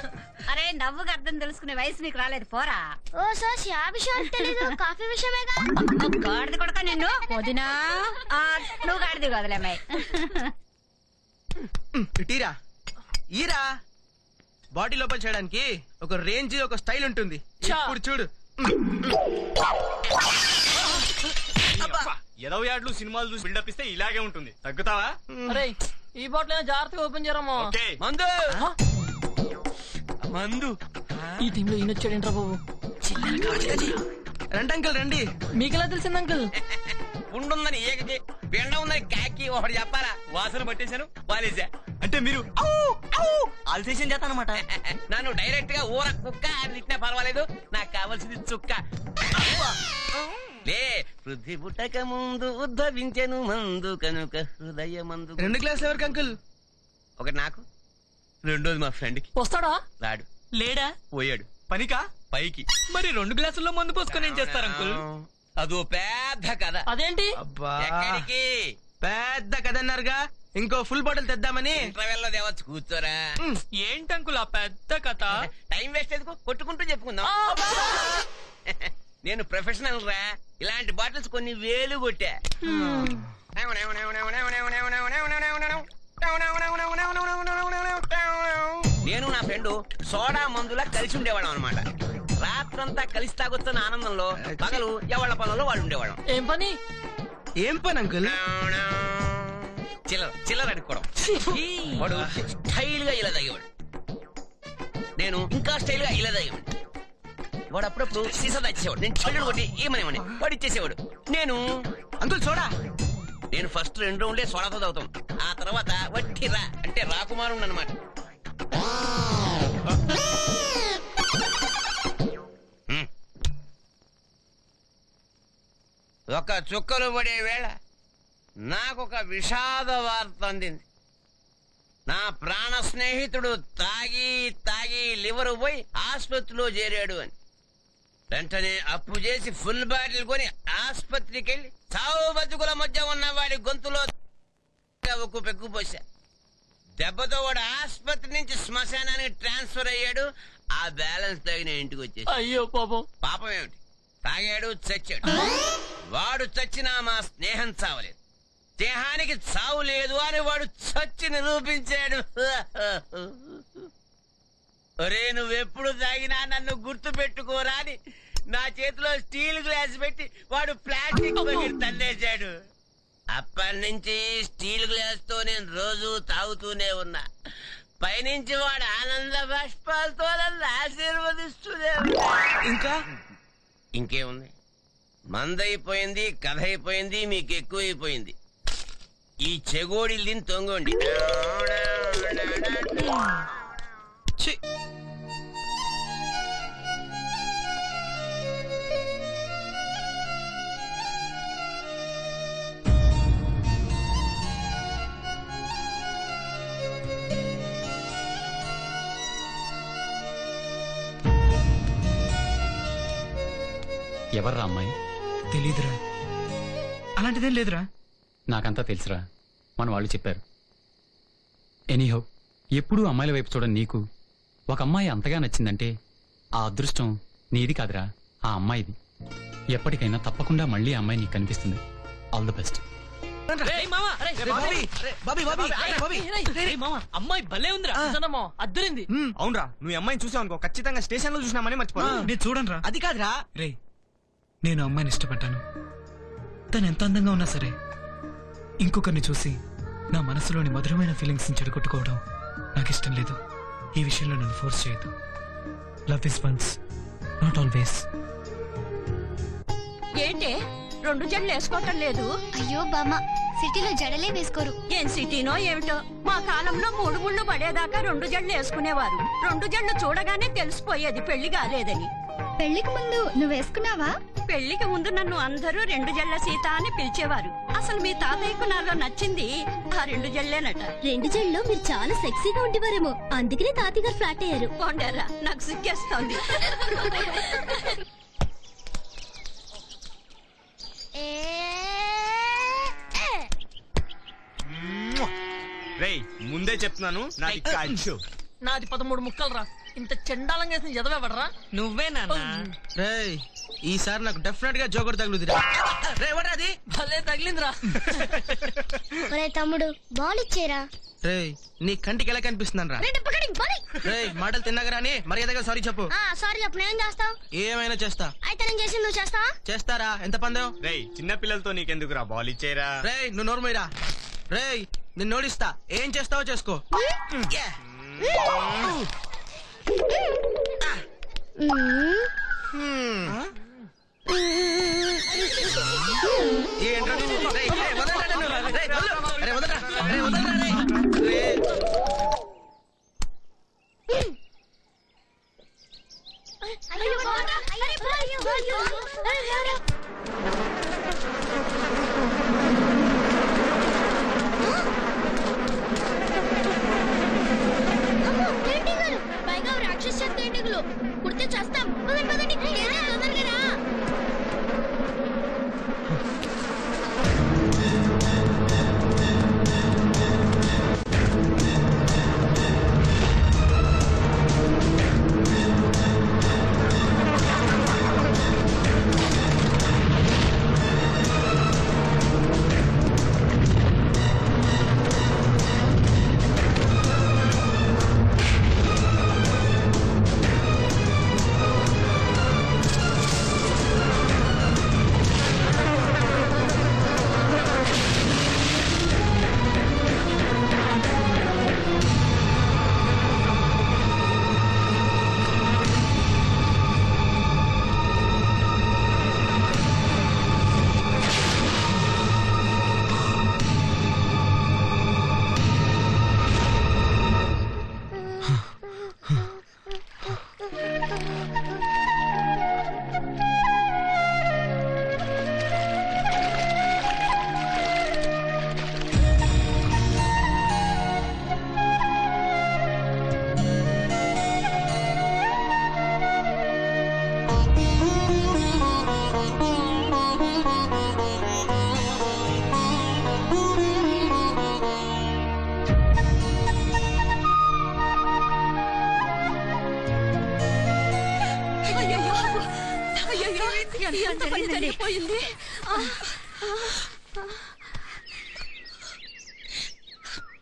అరే, నవ్వుగా అర్థం తెలుసుకునే వయసు నీకు రాలేదు పోరా. ఓ సార్ ఆ విషయం తెలీదు, కాఫీ విషయమేగా. గాడిది కొడక నిన్ను వదినా. నువ్వు గాడిది కదలేమ్మాయి. ఇటీరా ఈరా బాడీ లోపల చేయడానికి ఒక రేంజ్ ఒక స్టైల్ ఉంటుంది. ఇప్పుడు చూడు. ఏదో యాడ్లు సినిమాలు చూసి బిల్డప్ ఇస్తే ఇలాగే ఉంటుంది. తగ్గుతావా? అరే ఈ బాటిల్ జాగ్రత్తగా ఓపెన్ చేయరమ్మా. మందు మందు ఈ టీంలో ఈయన వచ్చాడేంట్రా బాబు. రండి అంకుల్ రండి. మీకెలా తెలిసింది అంకుల్? ఉండుందని ఏకకి బెండ ఉందని కాకి ఒకటి చెప్పాలా? వాసన పట్టేశాను వాలేసా. అంటే మీరు ఆల్సేషన్ చేస్తానమాట. నన్ను డైరెక్ట్ గా ఊర కుక్క అని తిట్టినా పర్వాలేదు, నాకు కావాల్సింది చుక్క. లే పృథ్వీ పుట్టక ముందు ఉద్భవించెను మందు కనుక హృదయ మందు. 2 గ్లాసులు ఎవరికి అంకుల్? ఒకటి నాకు, రెండోది మా ఫ్రెండ్ కి. వస్తాడా? రాడు. లేడా? పోయాడు పనికా పైకి. మరి 2 గ్లాసుల్లో మందు పోసుకొని ఏం చేస్తారు అంకుల్? అదో పెద్ద కథ. అదేంటి? ఎక్కడికి? పెద్ద కథ అన్నారుగా, ఇంకో ఫుల్ బాటిల్ తెద్దామని. ఇంటర్వెల్ లో దేవచ్చు, కూర్చోరా. ఏంటి అంకుల్ ఆ పెద్ద కథ? టైం వేస్ట్ ఎందుకు, కొట్టుకుంటూ చెప్పుకుందాం. నేను ప్రొఫెషనల్ రా, ఇలాంటి బాటిల్స్ కొన్ని వేలు కొట్టా. నేను నా ఫ్రెండ్ సోడా మందులా కలిసి ఉండేవాళ్ళం అనమాట. రాత్రంతా కలిసి తాగొస్తున్న ఆనందంలో పగలు ఎవళ్ళ పనుల్లో వాళ్ళు ఉండేవాళ్ళం. ఏం పని? ఏం పని అంకుల్? చిల్లర అడుక్కోవడం. వాడు స్టైల్ గా ఇలా తాగేవాడు, నేను ఇంకా స్టైల్ గా ఇలా తాగేవాడు. వాడు అప్పుడప్పుడు సీసా తెచ్చేవాడు, నేను చెల్లెడు కొట్టి ఏమనేవాడిని, వాడు ఇచ్చేసేవాడు. నేను అంకుల్ సోడా. నేను ఫస్ట్ 2 రౌండ్లే సోడాతో తాగుతాం, ఆ తర్వాత వట్టి రా అంటే రాకుమారుడు అనమాట. ఒక చుక్కలు పడే వేళ నాకొక విషాద వార్త అందింది. నా ప్రాణ స్నేహితుడు తాగి తాగి లివర్ పోయి ఆసుపత్రిలో చేరాడు అని. వెంటనే అప్పు చేసి ఫుల్ బాటిల్ కొని ఆసుపత్రికి వెళ్లి చావు బతుకుల మధ్య ఉన్న వాడి గొంతులో ఒక పెగ్గు పోసా. దెబ్బతో వాడు ఆసుపత్రి నుంచి శ్మశానానికి ట్రాన్స్ఫర్ అయ్యాడు. ఆ బ్యాలెన్స్ తగిన ఇంటికి వచ్చేసి. అయ్యో పాపం. పాపం ఏమిటి, తాగాడు చచ్చాడు. వాడు చచ్చినా మా స్నేహం చావలేదు, స్నేహానికి చావు లేదు అని వాడు చచ్చి నిరూపించాడు. ఒరే నువ్వెప్పుడు తాగినా నన్ను గుర్తు పెట్టుకోరా అని నా చేతిలో స్టీల్ గ్లాస్ పెట్టి వాడు ప్లాస్టిక్ బకెట్ తన్నేశాడు. అప్పటి నుంచి స్టీల్ గ్లాస్ తో నేను రోజు తాగుతూనే ఉన్నా. పైనుంచి వాడు ఆనంద బాష్పాలతో నన్ను ఆశీర్వదిస్తూనే ఉన్నా. ఇంకేముంది, మందైపోయింది, కథ అయిపోయింది, మీకు ఎక్కువైపోయింది. ఈ చెగోడిల్ని తొంగండి. ఎవర్రా అమ్మాయి? తెలీదురా. అలాంటిదేం లేదురా. నాకంతా తెలుసురా, మన వాళ్ళు చెప్పారు. ఎనీహౌ, ఎప్పుడూ అమ్మాయిల వైపు చూడని నీకు ఒక అమ్మాయి అంతగా నచ్చిందంటే ఆ అదృష్టం నీది కాదురా, ఆ అమ్మాయిది. ఎప్పటికైనా తప్పకుండా మళ్ళీ ఆ అమ్మాయి నీకు కనిపిస్తుంది. All the best. అమ్మాయి భలే ఉందిరా. అద్దరింది. అవునరా, నువ్వు అమ్మాయిని చూసావు అనుకో, ఖచ్చితంగా స్టేషన్ లో చూసినామని మర్చిపో. నేను చూడనురా. అది కాదురా రే, నేను అమ్మాయిని ఇష్టపడ్డాను. తను ఎంత అందంగా ఉన్నా సరే ఇంకొకరిని చూసి నా మనసులోని మధురమైన ఫీలింగ్స్ ని చెడగొట్టుకోవడం నాకు ఇష్టం లేదు. ఈ విషయంలో నన్ను ఫోర్స్ చేయొద్దు. Love is once, not always. ఏంటే 2 జడలు వేసుకోవటం లేదు? అయ్యో బామ్మ, సిటీలో జడలే వేసుకోరు. ఏం సిటీనో ఏమిటో, మా కాలంలో 3 ముళ్ళు పడేదాకా 2 జడలు వేసుకునేవారు. 2 జడలు చూడగానే తెలిసిపోయేది పెళ్లి కాలేదని. పెళ్లికి ముందు నువ్వు వేసుకున్నావా? పెళ్లికి ముందు నన్ను అందరూ 2 జడ్ల సీత అని పిలిచేవారు. అసలు మీ తాతయ్యకు నాలో నచ్చింది ఆ 2 జడ్లేనట. 2 జడ్లో మీరు చాలా సెక్సీగా ఉండేవారేమో, అందుకనే తాతయ్య గారు ఫ్లాట్ అయ్యారు. కొండరా, నాకు సిగ్గేస్తోంది. రేయ్ ముందే చెప్తున్నాను, నాది కాల్చు. నాది 13 ముక్కలు రా. ఇంత చెండాలంగా వేసిన చదవబడరా? నువ్వే నాన్న. రేయ్ ఈసారి నాకు డెఫినెట్ గా జోకర్ తగులుదిరా. రే అది భలే తగిలిందిరా. ఒరే తమ్ముడు బాల్ ఇచ్చేరా. రేయ్ నీ కంటికి ఎలా కనిపిస్తుందని రా. రేయ్ మాటలు తిన్నాగరా అని మర్యాదగా సారీ చెప్పు. సారీ చెప్పు. నేను చేస్తావు? ఏమైనా చేస్తా. అయితే నేను చేసి నువ్వు చేస్తావా? చేస్తారా? ఎంత పందెం? రేయ్ చిన్న పిల్లలతో నీకెందుకురా, బాల్ ఇచ్చేరా. రేయ్ నువ్వు నోరుమోయరా. రేయ్ నిన్ను నోడిస్తా, ఏం చేస్తావో చేసుకో. పైగా రాక్షస తేంటిగులు కుడితే చేస్తాం. పదండి తొందరగా రా.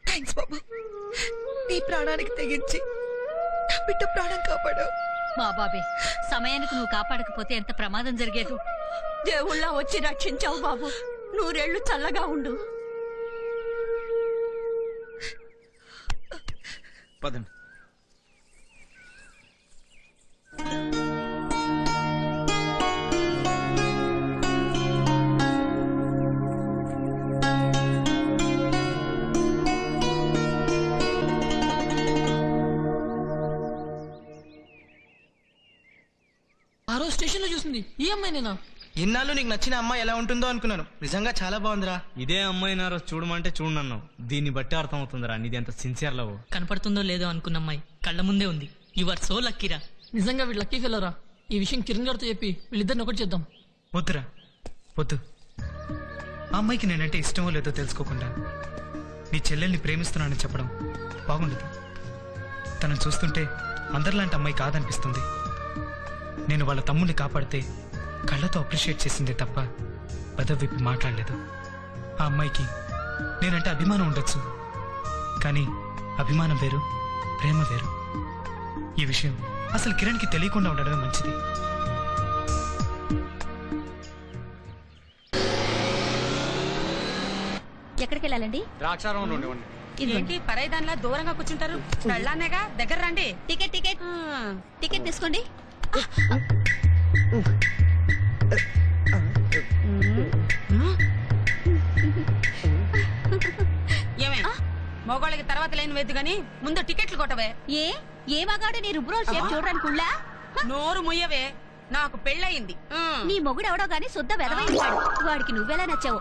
థ్యాంక్స్ బాబు, నీ ప్రాణానికి తెగించి నా బిడ్డ ప్రాణం కాపాడు. మా బాబే, సమయానికి నువ్వు కాపాడకపోతే ఎంత ప్రమాదం జరిగేదు. దేవుళ్ళ వచ్చి రక్షించావు బాబు. నూరేళ్లు చల్లగా ఉండు. పదండి. ఆ రోజు స్టేషన్ లో చూసింది ఈ అమ్మాయి నేనా? ఇన్నాళ్ళు నీకు నచ్చిన అమ్మాయి ఎలా ఉంటుందో అనుకున్నాను. నిజంగా చాలా బాగుందిరా. ఇదే అమ్మాయి నా రోజు చూడమంటే చూడనన్నావు. దీన్ని బట్టి అర్థం అవుతుందిరా నీది ఎంత సిన్సియర్ లవ్. కనపడుతుందో లేదో అనుకున్న అమ్మాయి కళ్ళ ముందే ఉంది. యు ఆర్ సో లక్కీరా. నిజంగా వీళ్ళు లక్కీ ఫెలోరా. ఈ విషయం కిరణ్ గారితో చెప్పి వీళ్ళిద్దరిని ఒకటి చేద్దాం. వద్దురా వద్దు. ఆ అమ్మాయికి నేనంటే ఇష్టమో లేదో తెలుసుకోకుండా నీ చెల్లెల్ని ప్రేమిస్తున్నానని చెప్పడం బాగుండదు. తనను చూస్తుంటే అందరిలాంటి అమ్మాయి కాదనిపిస్తుంది. నేను వాళ్ళ తమ్ముడిని కాపాడితే కళ్ళతో అప్రిషియేట్ చేసిందే తప్ప పెదవిప్పి మాట్లాడలేదు. ఆ అమ్మాయికి నేనంటే అభిమానం ఉండొచ్చు, కానీ అభిమానం వేరు, ప్రేమ వేరు. ఈ విషయం అసలు కిరణ్కి తెలియకుండా ఉండడమే మంచిది. ఎక్కడికి వెళ్ళాలండి? ద్రాక్షారం నుండి ఏంటి పరైదానిలా దూరంగా కూర్చుంటారు? వెళ్ళానేగా, దగ్గర రండి. టికెట్ టికెట్ టికెట్ తీసుకోండి. ఏమే మగవాళ్ళకి తర్వాత లేని వేద్దు గాని ముందు టికెట్లు కొట్టవే. ఏ మగాడు నీ రుబ్రోల్ షేప్ చూడడానికి ఉళ్ళా? నోరు ముయ్యవే, నాకు పెళ్ళయింది. నీ మొగుడు ఎవడో గాని శుద్ధ వెదవైంటాడు. వాడికి నువ్వెలా నచ్చావు?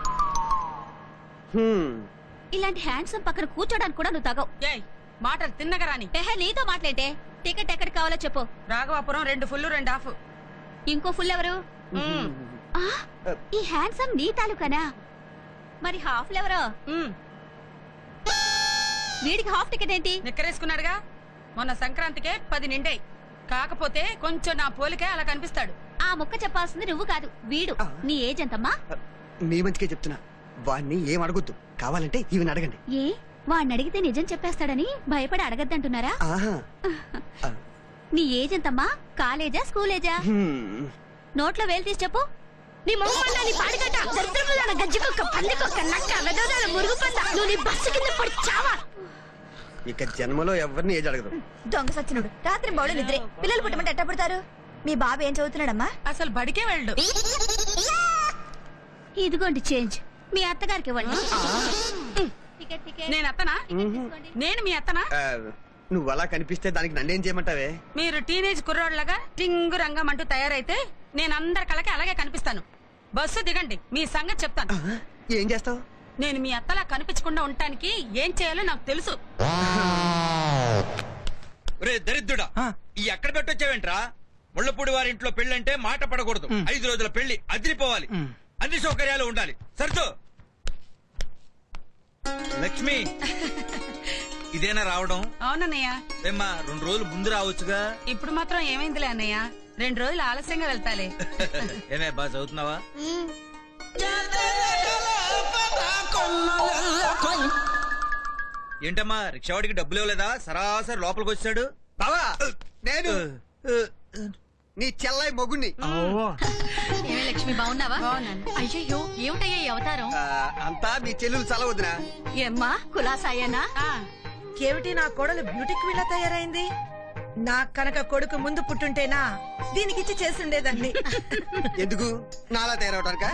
ఇలాంటి హ్యాండ్సమ్ పక్కన కూర్చోడానికి కూడా నువ్వు తగవు. మాటలు తిన్నగా రాని. నీతో మాట్లాడే. టికెట్ ఎక్కడికి కావాలో చెప్పు. Raghavapuram 2 full 2 half. ఇంకో ఫుల్ ఎవరు? ఈ హ్యాండ్సమ్ నీ తాలూకానా? మరి హాఫ్ ఎవరో? వీడికి హాఫ్ టికెట్ ఏంటి? నిక్కరేసుకున్నాడుగా. మొన్న సంక్రాంతికే 10 నిండాయి. కాకపోతే కొంచెం నా పోలికే అలా కనిపిస్తాడు. ఆ ముక్క చెప్పాల్సింది నువ్వు కాదు, వీడు. నీ ఏజ్ ఎంతమ్మా? మీ మంచికే చెప్తున్నా, వాడిని ఏం అడగొద్దు, కావాలంటే ఈవెన్ అడగండి. ఏ వాడిని అడిగితే నిజం చెప్పేస్తాడని భయపడి అడగద్దంటున్నారా? నీ ఏజ్ ఎంతమ్మా? కాలేజా స్కూలేజా? నోట్లో వేలు తీసి చెప్పు. నీ మొహమ్మన్నా, నీ పాడిగడ్డ, దరిద్రపుదాన, గజ్జికొక్క, పందికొక్క, నక్క, వెదోదాన, మురుగు పంద, నువ్వు నీ బస్సు కింద పడి చావా. ఇక జన్మలో ఎవరిని ఏజ్ అడగదు. దొంగ సచ్చినుడు, రాత్రి బౌడు నిద్రే. పిల్లలు పుట్టమంటే ఎట్ట పుడతారు? మీ బాబు ఏం చదువుతున్నాడమ్మా? అసలు బడికే వెళ్ళడు. ఇదిగోండి చేంజ్, మీ అత్తగారికి ఇవ్వండి. నేను అత్తనా? నేను మీ అత్తనా? నువ్వు అలా కనిపిస్తే దానికి నన్నేం చేయమంటావే? మీరు టీనేజ్ కుర్రోడ్లాగా టింగు రంగం అంటూ తయారైతే నేను అందరి కళ్ళకి అలాగే కనిపిస్తాను. బస్సు దిగండి, మీ సంగతి చెప్తాను. ఏం చేస్తావు? నేను మీ అత్తలా కనిపించకుండా ఉండటానికి ఏం చేయాలో నాకు తెలుసు. రే దరిద్రుడా, ఈ ఎక్కడ పెట్టొచ్చావేంట్రా? ముళ్ళపూడి వారి ఇంట్లో పెళ్ళంటే మాట పడకూడదు. 5 రోజుల పెళ్లి అదిరిపోవాలి, అన్ని సౌకర్యాలు ఉండాలి. సర్దు. లక్ష్మి, ఇదేనా రావడం? అవునన్నయ్య. ఏమ్మా 2 రోజులు ముందు రావచ్చుగా. ఇప్పుడు మాత్రం ఏమైందిలే అన్నయ్య, 2 రోజులు ఆలస్యంగా వెళ్తాలే. ఏమే బాగా చదువుతున్నావా? ఏంటమ్మా రిక్షావాడికి డబ్బులు ఇవ్వలేదా? సరాసరి లోపలికి వచ్చాడు. బావా, నేను నీ చెల్లై మొగుణ్ణి. ఏమే లక్ష్మి, బాగున్నావా? అయ్యో ఏమిటయ్యా ఈ అవతారం? అంతా మీ చెల్లెలు చాలా వదినా. ఏమ్మా కులాసాయేనా? కేవిటి నా కోడలు బ్యూటీ క్వీన్ లా తయారైంది. నా కనుక కొడుకు ముందు పుట్టుంటేనా దీనికిచ్చి చేస్తుండేదాన్ని. ఎందుకు నాలా తయారవటానిక?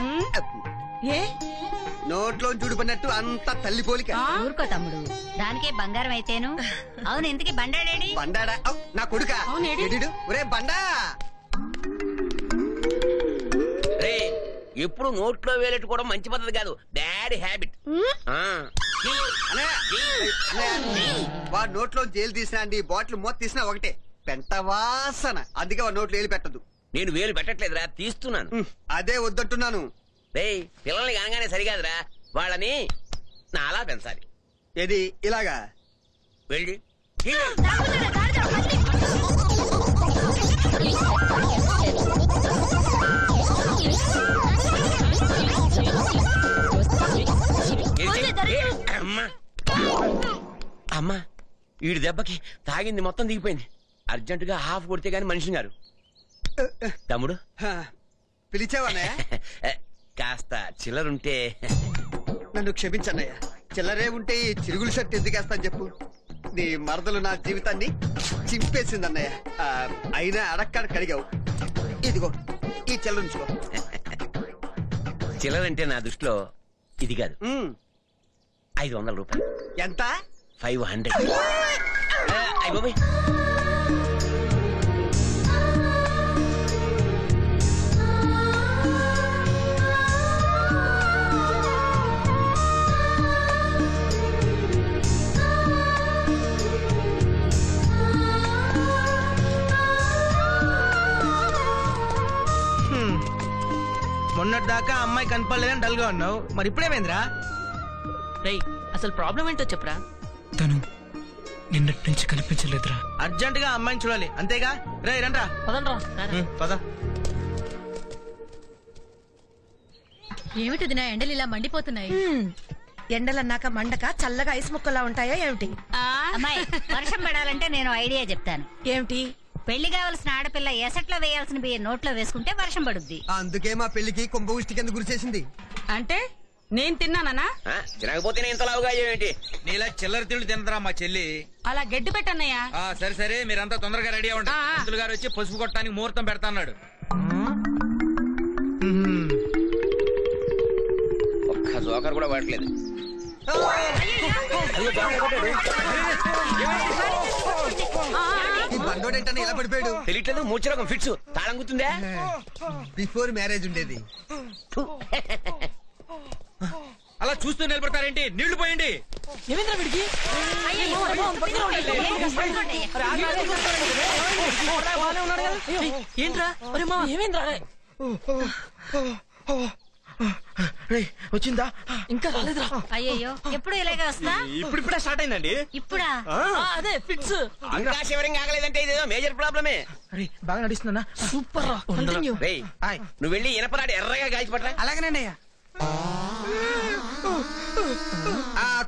ఏ నోట్లో చూడుపడినట్టు అంత తల్లి పోలిక. ఊరుకో తమ్ముడు, దానికే బంగారం అయితేను. అవును, ఇంతకీ బండాడేడి? బండాడా? నా కొడుక. ఒరే బండా, రే ఎప్పుడు నోట్లో వేలెట్టుకోవడం మంచి పద్ధతి కాదు, బ్యాడ్ హ్యాబిట్. వాడు నోట్లో జైలు తీసినా అండి, బాటిల్ మూత తీసినా ఒకటే, పెంట వాసన. అందుకే వాడు నోట్లో వేలు పెట్టదు. నేను వేలు పెట్టట్లేదురా, తీస్తున్నాను. అదే వద్దంటున్నాను. రే పిల్లల్ని కాగానే సరికాదురా, వాళ్ళని నాలా పెంచాలి. ఏది ఇలాగా? వెళ్ళి అమ్మా, వీడి దెబ్బకి తాగింది మొత్తం దిగిపోయింది. అర్జెంటుగా హాఫ్ కొడితే గాని మనిషిని గారు. తమ్ముడు పిలిచావా? కాస్త చిల్లరుంటే. నన్ను క్షమించన్నయ్య, చిల్లరే ఉంటే ఈ చిరుగులు షర్ట్ ఎందుకేస్తాను చెప్పు. నీ మరదలు నా జీవితాన్ని చింపేసిందన్నయ్య. అయినా అడక్కడ కడిగావు. ఇదిగో ఈ చిల్లరుంచుకో. చిల్లరంటే నా దృష్టిలో ఇది కాదు, 500 రూపాయలు. ఎంత? 500. అయ్య బాబోయ్. మొన్నటిదాకా అమ్మాయి కనపడలేదని డల్ గా ఉన్నావు, మరి ఇప్పుడేమైందిరా? రేయ్ అసలు ప్రాబ్లం ఏంటో చెప్పరా? తను నిన్నటి నుంచి కనిపించలేదురా. అర్జెంట్ గా అమ్మాయిని చూడాలి, అంతేగా? రే రండ్రా. పద. ఏమిటిది నా ఎండలు ఇలా మండిపోతున్నాయి? ఎండలన్నాక మండక చల్లగా ఐస్ ముక్కలా ఉంటాయా ఏమిటి? అమ్మాయి, వర్షం పడాలంటే నేను ఐడియా చెప్తాను. ఏమిటి? పెళ్లి కావాల్సిన ఆడపిల్ల ఎసట్లో వేయాల్సిన బియ్య నోట్లో వేసుకుంటే వర్షం పడుద్ది. అందుకే మా పెళ్లికి కుంభవృష్టి కింద గురి చేసింది. అంటే నేను తిన్నానా? తినకపోతే నేను ఇంతలావుగా ఏంటి? నీలా చిల్లర తిండి తినదరా మా చెల్లి. అలా గడ్డి పెట్టన్నయ్యా. సరే సరే, మీరంతా తొందరగా రెడీ అవ్వండి. పంతులు గారు వచ్చి పసుపు కొట్టడానికి ముహూర్తం పెడతా అన్నాడు. ఒక్క జోకర్ కూడా పడట్లేదు. ఇలా పడిపోయాడు. తెలియట్లేదు, మూర్చరోగం ఫిట్స్. తాళం గుర్తుందా? బిఫోర్ మ్యారేజ్ ఉండేది. అలా చూస్తూ నిలబడతారేంటి? నీళ్లు పోయండి. ఏంట్రా? ఏమైందిరా? వచ్చిందా? ఇంకా రాలేదురా. అయ్యయ్యో ఎప్పుడు ఇలాగే వస్తా? ఇప్పుడిప్పుడే స్టార్ట్ అయిందండి. ఇప్పుడా? అదే ఫిట్స్. ఇంకా శివరింగ్ ఆగలేదంటే ఇదేదో మేజర్ ప్రాబ్లమే. అరే బాగా నడుస్తున్నా. సూపర్ రా. కంటిన్యూ. రేయ్ నువ్వు వెళ్ళి ఇనపరాడు ఎర్రగా గాల్చిపట్రా. అలాగేనండి అయ్యా.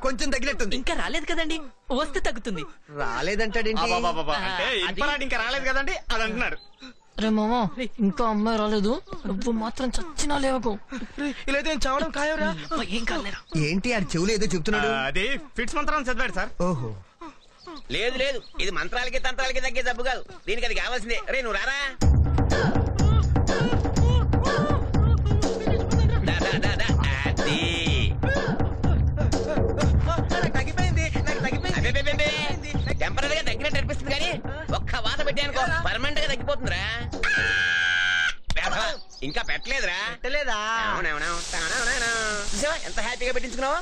కొంచెం తగినట్టుంది. ఇంకా రాలేదు కదండి, వస్తే తగ్గుతుంది. రాలేదంటాడేంటి? అంటే ఇన్ఫరాడ్ ఇంకా రాలేదు కదండి అది అంటున్నాడు. రే మామా ఇంకా అమ్మాయి రాలేదు, నువ్వు మాత్రం చచ్చినా లేవకు. ఇలా చావడం ఖాయరా? ఏం కాలేరా. ఏంటి ఆడి చెవులు ఏదో చెప్తున్నాడు? అది ఫిట్స్ మంత్రాన్ని చదివాడు సార్. ఓహో లేదు లేదు, ఇది మంత్రాలకి తంత్రాలకి తగ్గే జబ్బు కాదు, దీనికి అది కావాల్సిందే. రే నువ్వు రారా. టెంపరీ గా తగ్గినట్టు అనిపిస్తుంది కానీ ఒక్క వాత పెట్టానుకో పర్మనెంట్ గా తగ్గిపోతుందిరా. ఇంకా పెట్టలేదురా? పెట్టలేదా? ఎంత హ్యాపీగా పెట్టించుకున్నావా?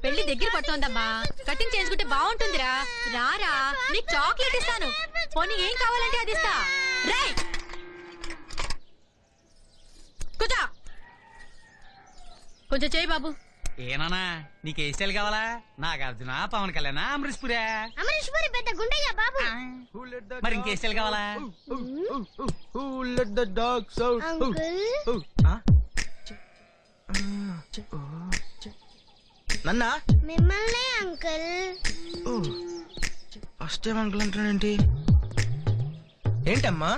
పెళ్లి దగ్గర పడుతోందమ్మా, కటింగ్ చేసుకుంటే బాగుంటుందిరా. రారా నీకు చాక్లెట్ ఇస్తాను, పోనీ ఏం కావాలంటే అది ఇస్తా. రే కూర్చో, కొంచెం చేయి బాబు. ఏనా నీకు ఏ స్టైల్ కావాలా? నాగార్జున, పవన్ కళ్యాణ్, అమరీష్ పురా? అమరీశ్వరి పెద్ద గుండయ్య బాబు. మరి ఇంకే స్టైల్ కావాలా? నన్నా మిమ్మల్ని అంకుల్. ఫస్ట్ టైం అంకుల్ అంటాడేంటి? ఏంటమ్మా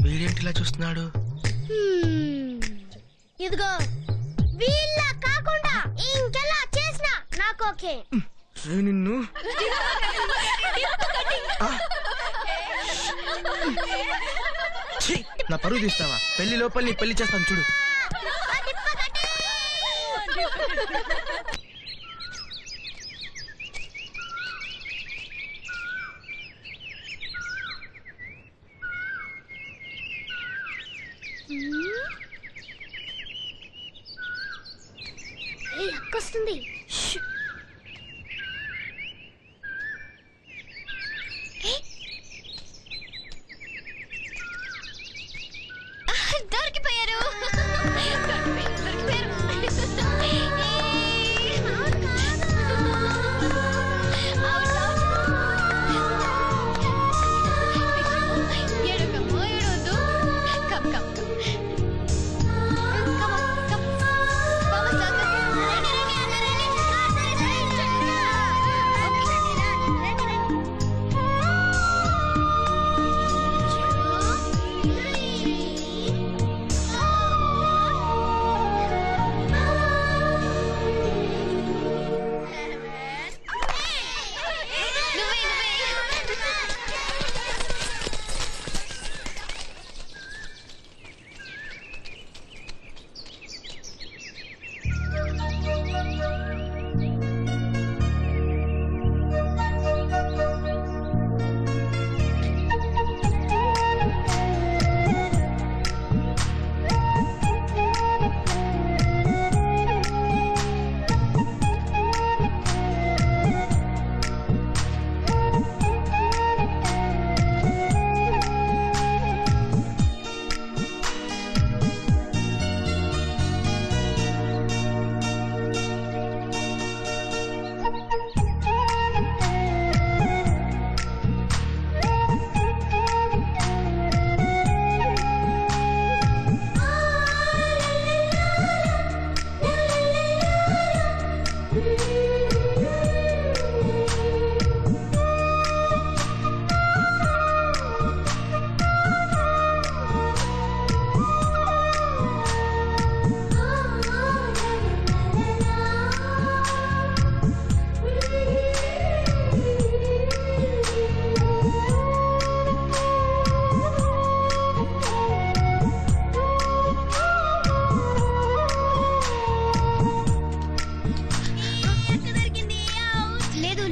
వీడేంటి ఇలా చూస్తున్నాడు? ఇదిగో వీళ్ళ కాకుండా ఇంకెలా చేసినా నాకు ఓకే. నిన్ను నా పరువు తీస్తావా? పెళ్లి లోపల నీ పెళ్లి చేస్తాను చూడు. అక్కొస్తుంది. దొరికిపోయారు.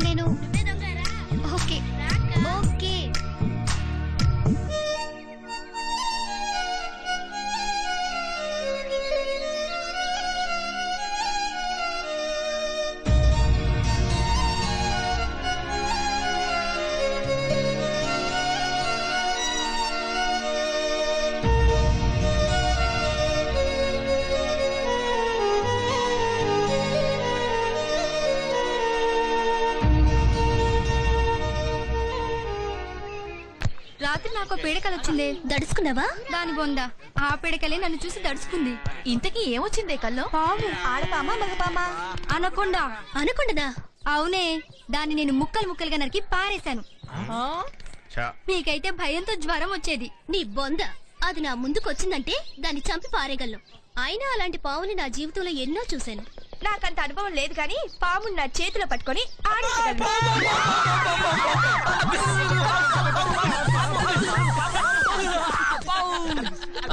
నేను ఓకే ఓకే రాత్రి నాకు పీడకలు వచ్చిందే. దడుచుకున్నావా? దాని బొంద ఆ పీడకలే నన్ను చూసి దడుచుకుంది. ఇంతకీ ఏమొచ్చిందే కల్లో? పాము. ఆడపామా మగపామా? అనకొండ. అనకొండదా? అవునే, దాన్ని నేను ముక్కలు ముక్కలుగా నరికి పారేశాను. మీకైతే భయంతో జ్వరం వచ్చేది. నీ బొంద అది నా ముందుకు వచ్చిందంటే దాన్ని చంపి పారేయగలను. అయినా అలాంటి పావుని నా జీవితంలో ఎన్నో చూశాను. నాకంత అనుభవం లేదు కానీ పాముని నా చేతిలో పట్టుకొని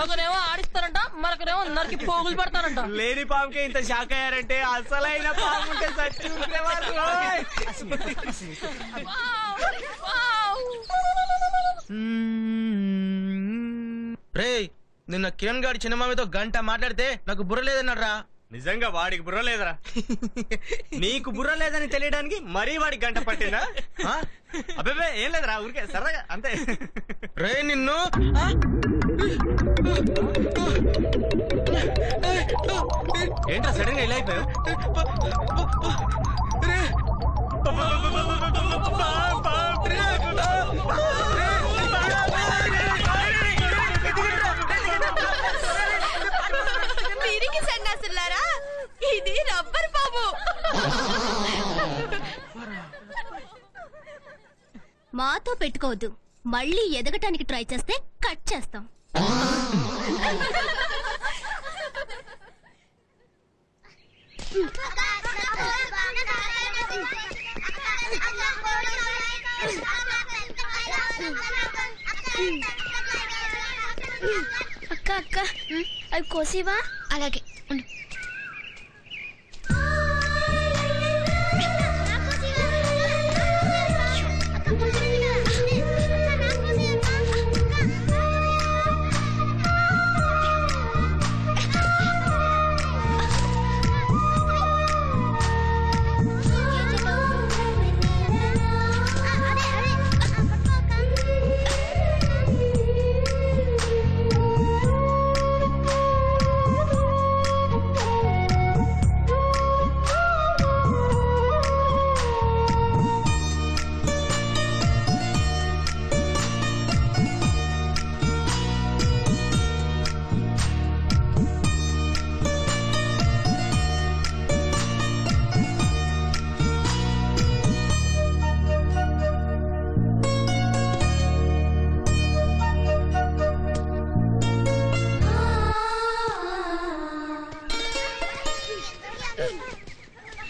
ఒకరేమో ఆడిస్తారంట, మరొకరేమో నరికి పోగులు పెడతారంట. లేని పాముకే ఇంత షాక్ అయ్యారంటే అసలైన పాము ఉంటే సచ్చి ఉండేవారు. రేయ్, నిన్న కిరణ్ గారి చిన్నమామితో గంట మాట్లాడితే నాకు బుర్ర లేదన్నాడు రా. నిజంగా వాడికి బుర్ర లేదురా. నీకు బుర్ర లేదని తెలియడానికి మరీ వాడికి గంట పట్టిందా? అబ్బే ఏం లేదురా, ఊరికే సరదాగా అంతే. రే నిన్ను ఏంట్రా సడన్ గా ఇలా అయిపోయావు? తిరిగి సన్నాసులారా, ఇది రబ్బర్ పాము. మాతో పెట్టుకోవద్దు. మళ్ళీ ఎదగటానికి ట్రై చేస్తే కట్ చేస్తాం. అక్క అక్క అవి కోసివా? అలాగే ఉండు.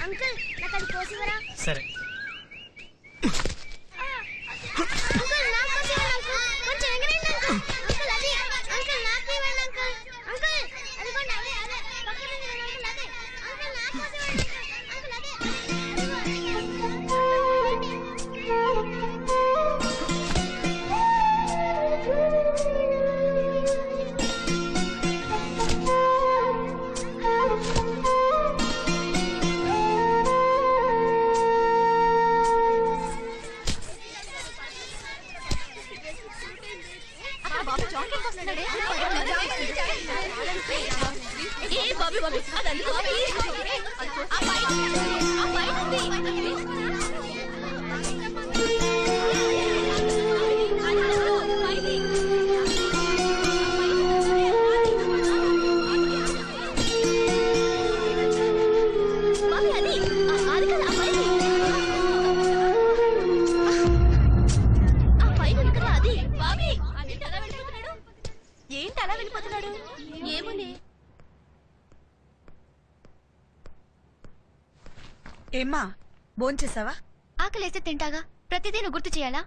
అంకుల్ నాకు అది కోసివరా? సరే. ఏ బాబీ బాబీ అది ఏంటి అలా వెళ్ళిపోతున్నాడు? ఏముంది? ఏమ్మా భోంచేసావా? ఆకలేస్తే తింటాగా, ప్రతిదీ నువ్వు గుర్తు చేయాలా?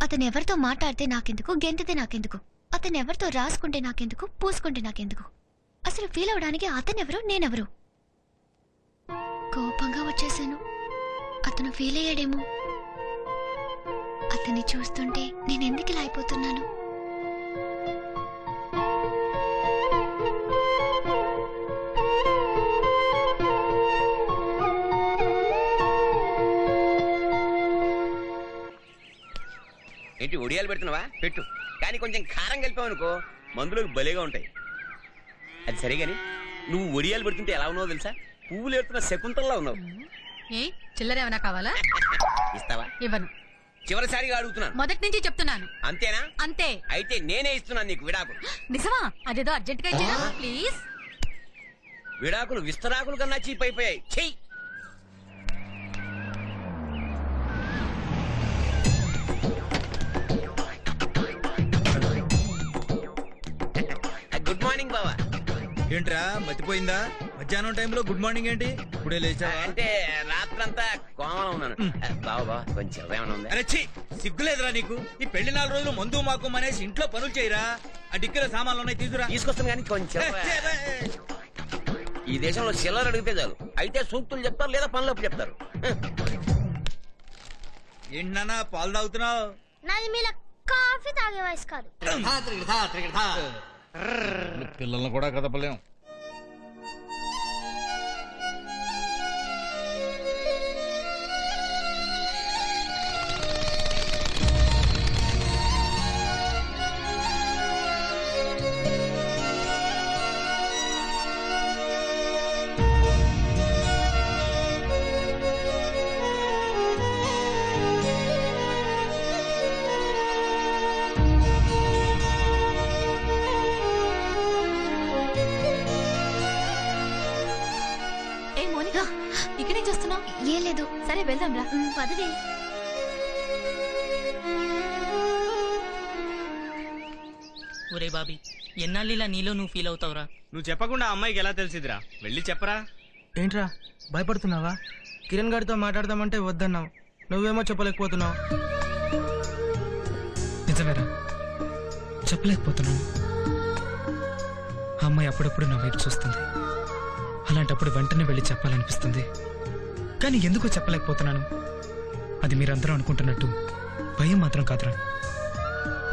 అతను ఎవరితో మాట్లాడితే నాకెందుకు, గెంతితే నాకెందుకు, అతను ఎవరితో రాసుకుంటే నాకెందుకు, పూసుకుంటే నాకెందుకు, అసలు ఫీల్ అవడానికి అతనెవరు నేనెవరు? కోపంగా వచ్చేసాను. అతను ఫీల్ అయ్యాడేమో. అతన్ని చూస్తుంటే నేనెందుకు ఇలా అయిపోతున్నాను? ఏంటి ఒడియాలు పెడుతున్నావా? పెట్టు, కానీ కొంచెం కారం కలిపావు అనుకో మందులోకి భలేగా ఉంటాయి. అది సరే గాని నువ్వు ఒడియాలు పెడుతుంటే ఎలా ఉన్నావో తెలుసా? పువ్వులు ఎడుతున్న శకుంతల్లా ఉన్నావు. ఏ చిల్లర ఏమైనా కావాలా? ఇస్తావా? ఇవ్వను. చివరిసారిగా అడుగుతున్నాను. మొదటి నుంచి చెప్తున్నాను. అంతేనా? అంతే. అయితే నేనే ఇస్తున్నాను నీకు విడాకులు. నిజమా? అదేదో అర్జెంట్ గా ఇచ్చేనా ప్లీజ్. విడాకులు విస్తరాకులు కన్నా చీప్ అయిపోయాయి. చెయ్యి. గుడ్ మార్నింగ్ బావా. ఏంట్రా మతిపోయిందా? మధ్యాహ్నం టైంలో గుడ్ మార్నింగ్ ఏంటి? ఇప్పుడే లేచా? అంటే రాత్రంతా కోమలో ఉన్నాను. బావా కొంచెం ఏమైనా ఉందా? అరే ఛీ, సిగ్గులేదురా నీకు? ఈ పెళ్లి 4 రోజులు మందు మాకు అనేసి ఇంట్లో పనులు చేయరా? ఆ డిక్కీలో సామాన్లు ఉన్నాయి, తీసుకురా. తీసుకొస్తాను కానీ కొంచెం. ఈ దేశంలో చిల్లర అడిగితే చాలు, అయితే సూక్తులు చెప్తారు లేదా పనులప్పుడు చెప్తారు. ఏంటి నాన్న పాలు తాగుతున్నావు? నాది మీలా కాఫీ తాగే వయసు కాదు. పిల్లల్ని కూడా కదపలేం. ఇక్కడేం చేస్తున్నావు? ఏం లేదు. సరే వెళ్దాం రా. పదవి. ఒరే బాబీ, ఎన్నాళ్ళు ఇలా నీలో నువ్వు ఫీల్ అవుతావురా? నువ్వు చెప్పకుండా అమ్మాయికి ఎలా తెలిసిదిరా? వెళ్ళి చెప్పరా. ఏంట్రా భయపడుతున్నావా? కిరణ్ గారితో మాట్లాడదామంటే వద్దన్నావు, నువ్వేమో చెప్పలేకపోతున్నావు. నిజమేరా, చెప్పలేకపోతున్నాను. ఆ అమ్మాయి అప్పుడప్పుడు నా వైపు చూస్తుంది. అలాంటప్పుడు వెంటనే వెళ్ళి చెప్పాలనిపిస్తుంది. కానీ ఎందుకో చెప్పలేకపోతున్నాను. అది మీరందరూ అనుకుంటున్నట్టు భయం మాత్రం కాదురా.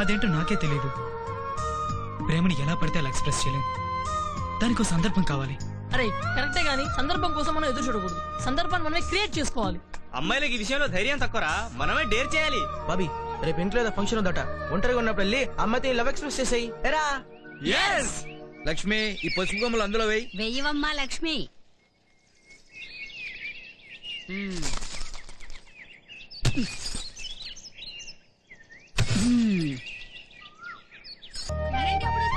అదేంటో నాకే తెలియదు. ప్రేమని ఎలా పడితే అలా ఎక్స్ప్రెస్ చేయలేం. దానికో సందర్భం కావాలి. అరే కరెక్టే గానీ సందర్భం కోసం మనం ఎదురు చూడకూడదు. సందర్భాన్ని మనమే క్రియేట్ చేసుకోవాలి. అమ్మాయిలకి ఈ విషయంలో ధైర్యం తక్కువరా, మనమే డేర్ చేయాలి. బాబీ రేపు ఇంట్లో ఏదో ఫంక్షన్ ఉందట, ఒంటరిగా ఉన్నప్పుడు వెళ్ళి అమ్మాయితో లవ్ ఎక్స్ప్రెస్ చేసేయి. ఎరా లక్ష్మి, ఈ పసుపు కొమ్మలు అందులో వేయి. వెయ్యవమ్మా లక్ష్మి.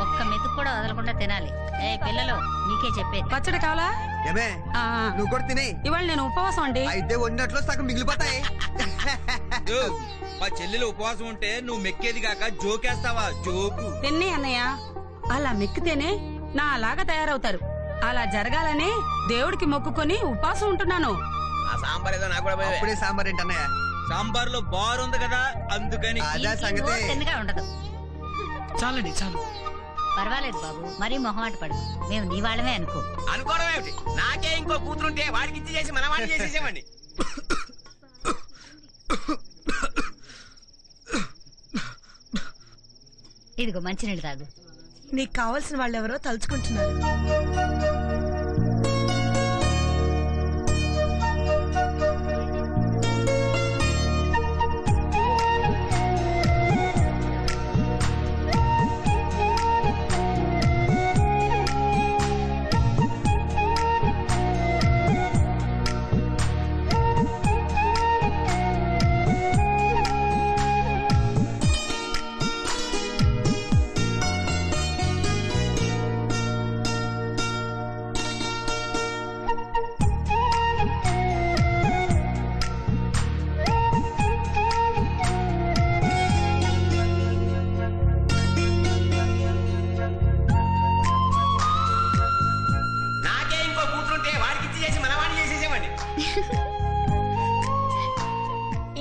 ఒక్క మెతుకు కూడా వదలకుండా తినాలి. ఏ పిల్లలు నీకే చెప్పేది. పచ్చడి కావాలా? ఏమే నువ్వు కూడా తినే. ఇవాళ నేను ఉపవాసం అండి. అయితే వండినట్లు సగం మిగిలిపోతాయి. మా చెల్లెలు ఉపవాసం ఉంటే నువ్వు మెక్కేది కాక జోకేస్తావా? జోకు తిన్నే అన్నయ్య. అలా మెక్కితేనే నా అలాగా తయారవుతారు. అలా జరగాలని దేవుడికి మొక్కుకొని ఉపవాసం ఉంటున్నాను. ఆ సాంబార్ ఏదో నాకు కూడా అప్పుడే సాంబార్ ఏంటన్నయ్య? సాంబార్ లో బార్ ఉంది కదా, అందుకని. అదే సంగతి. తిన్నగా ఉండదు. చాలండి చాలు. పర్వాలేదు బాబు, మరీ మొహమాట పడు. మేము నీ వాళ్ళమే అనుకో. అనుకోవడం ఏమిటి? నాకే ఇంకో కూతురుంటే వాడికి ఇచ్చి చేసి మన వాడిని చేసేసేవాడిని. ఇదిగో మంచినీళ్ళు తాగు. నీకు కావాల్సిన వాళ్ళెవరో తలుచుకుంటున్నారు.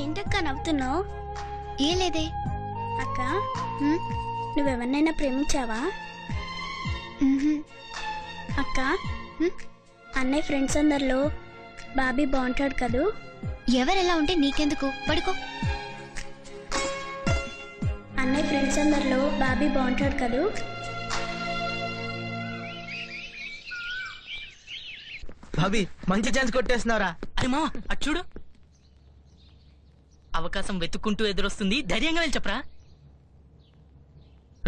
ఏంటక్క నవ్వుతున్నావు? ఏం లేదే. అక్క నువ్వెవరినైనా ప్రేమించావా? అక్క అన్నయ్య ఫ్రెండ్స్ అందరిలో బాబీ బాగుంటాడు కదూ. ఎవరెలా ఉంటే నీకెందుకు, పడుకో. అన్నయ్య ఫ్రెండ్స్ అందరిలో బాబీ బాగుంటాడు కదూ. బాబీ మంచి ఛాన్స్ కొట్టేస్తున్నారా? అరే మామ అటు చూడు, అవకాశం వెతుక్కుంటూ ఎదురొస్తుంది, ధైర్యంగా వెళ్ళి చెప్పరా.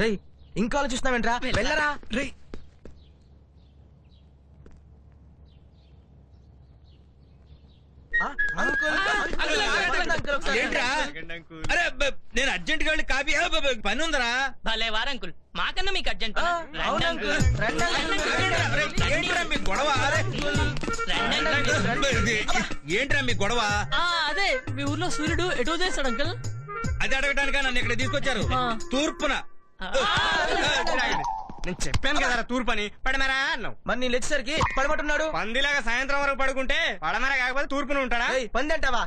రేయ్ ఇంకా ఆలోచిస్తున్నావేంట్రా, వెళ్ళరా. రేయ్ ఏంట్రా? అరే నేను అర్జెంట్ గా వెళ్ళి కాపీ పని ఉందరా. భలే వారా అంకుల్, మాకన్నా మీకు అర్జెంట్. ఏంట్రా మీ గొడవ? ఏంట్రా మీ గొడవ? అదే మీ ఊర్లో సూర్యుడు ఎటు ఉదయిస్తాడు అంకుల్? అది అడగటానికా నన్ను ఇక్కడ తీసుకొచ్చారు? తూర్పున. నేను చెప్పాను కదా తూర్పు అని, పడమరా అన్నావు. మరి నేను వచ్చేసరికి పడమంటున్నాడు. పందిలాగా సాయంత్రం వరకు పడుకుంటే పడమరా కాకపోతే తూర్పున ఉంటాడా? పంది అంటావా?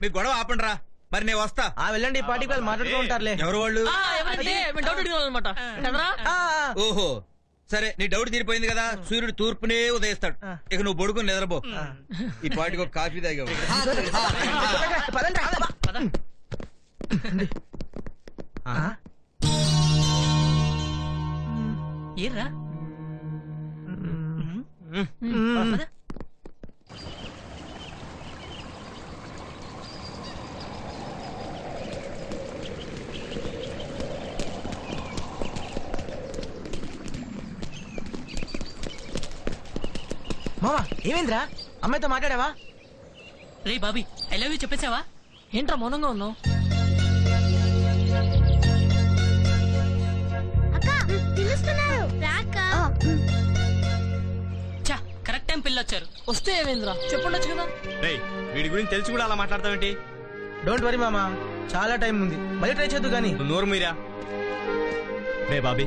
మీ గొడవ ఆపండిరా, మరి నేను వస్తా. వెళ్ళండి, ఈ పార్టీకి వాళ్ళు మాట్లాడుతూ ఉంటారులే. ఎవరు వాళ్ళు? ఓహో సరే, నీ డౌట్ తీరిపోయింది కదా. సూర్యుడు తూర్పునే ఉదయిస్తాడు, ఇక నువ్వు బొడుకుని నిద్రపో. ఈ పార్టీకి ఒక కాఫీ తాగావు. ఏర్రా మామా ఏమైందిరా? అమ్మాయితో మాట్లాడావా? రే బాబీ ఐ లవ్ యూ చెప్పేసావా? ఏంట్రా మౌనంగా ఉన్నావు? కరెక్ట్ టైం పిల్ల వచ్చారు. వస్తే ఏమైందిరా చెప్పుండొచ్చు కదా. వీడి గురించి తెలిసి కూడా అలా మాట్లాడతావేంటి? డోంట్ వరీ మామా, చాలా టైం ఉంది, మళ్ళీ ట్రై చేద్దు గానీ. నోరు మీరా. రే బాబీ,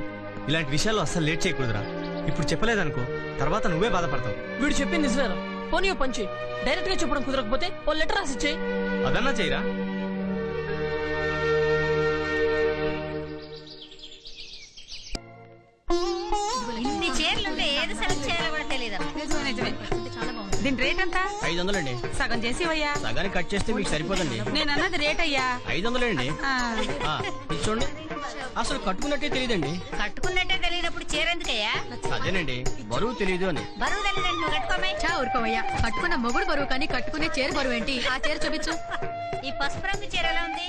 ఇలాంటి విషయాల్లో అస్సలు లేట్ చేయకూడదురా. ఇప్పుడు చెప్పలేదనుకో తర్వాత నువ్వే బాధపడతావు. వీడు చెప్పింది నిజమేరా. పోనీ ఓ పంచి, డైరెక్ట్ గా చెప్పడం కుదరకపోతే ఓ లెటర్ రాసి ఇచ్చేయి. అదన్నా చేయరా. ఇన్ని చీరలుంటే ఏది సెలెక్ట్ చేయాలో కూడా తెలియదు. దీని రేట్ ఎంత? 500 అండి. సగం చేసివయ్యా. సగానికి కట్ చేస్తే మీకు సరిపోదండి. నేను అన్నది రేట్ అయ్యా. 500 అండి. చూడండి, అసలు కట్టుకున్నట్టే తెలియదండి. కట్టుకున్నట్టే తెలియనప్పుడు చీర ఎందుకయ్యా? అదేనండి, బరువు తెలియదు అని. బరువు తెలియదండి, నువ్వు కట్టుకోమే. ఊరుకోవయ్యా, కట్టుకున్న మొగుడు బరువు కానీ కట్టుకునే చీర బరువు ఏంటి? ఆ చీర చూపించు. ఈ పసుపు రంగు చీర ఎలా ఉంది?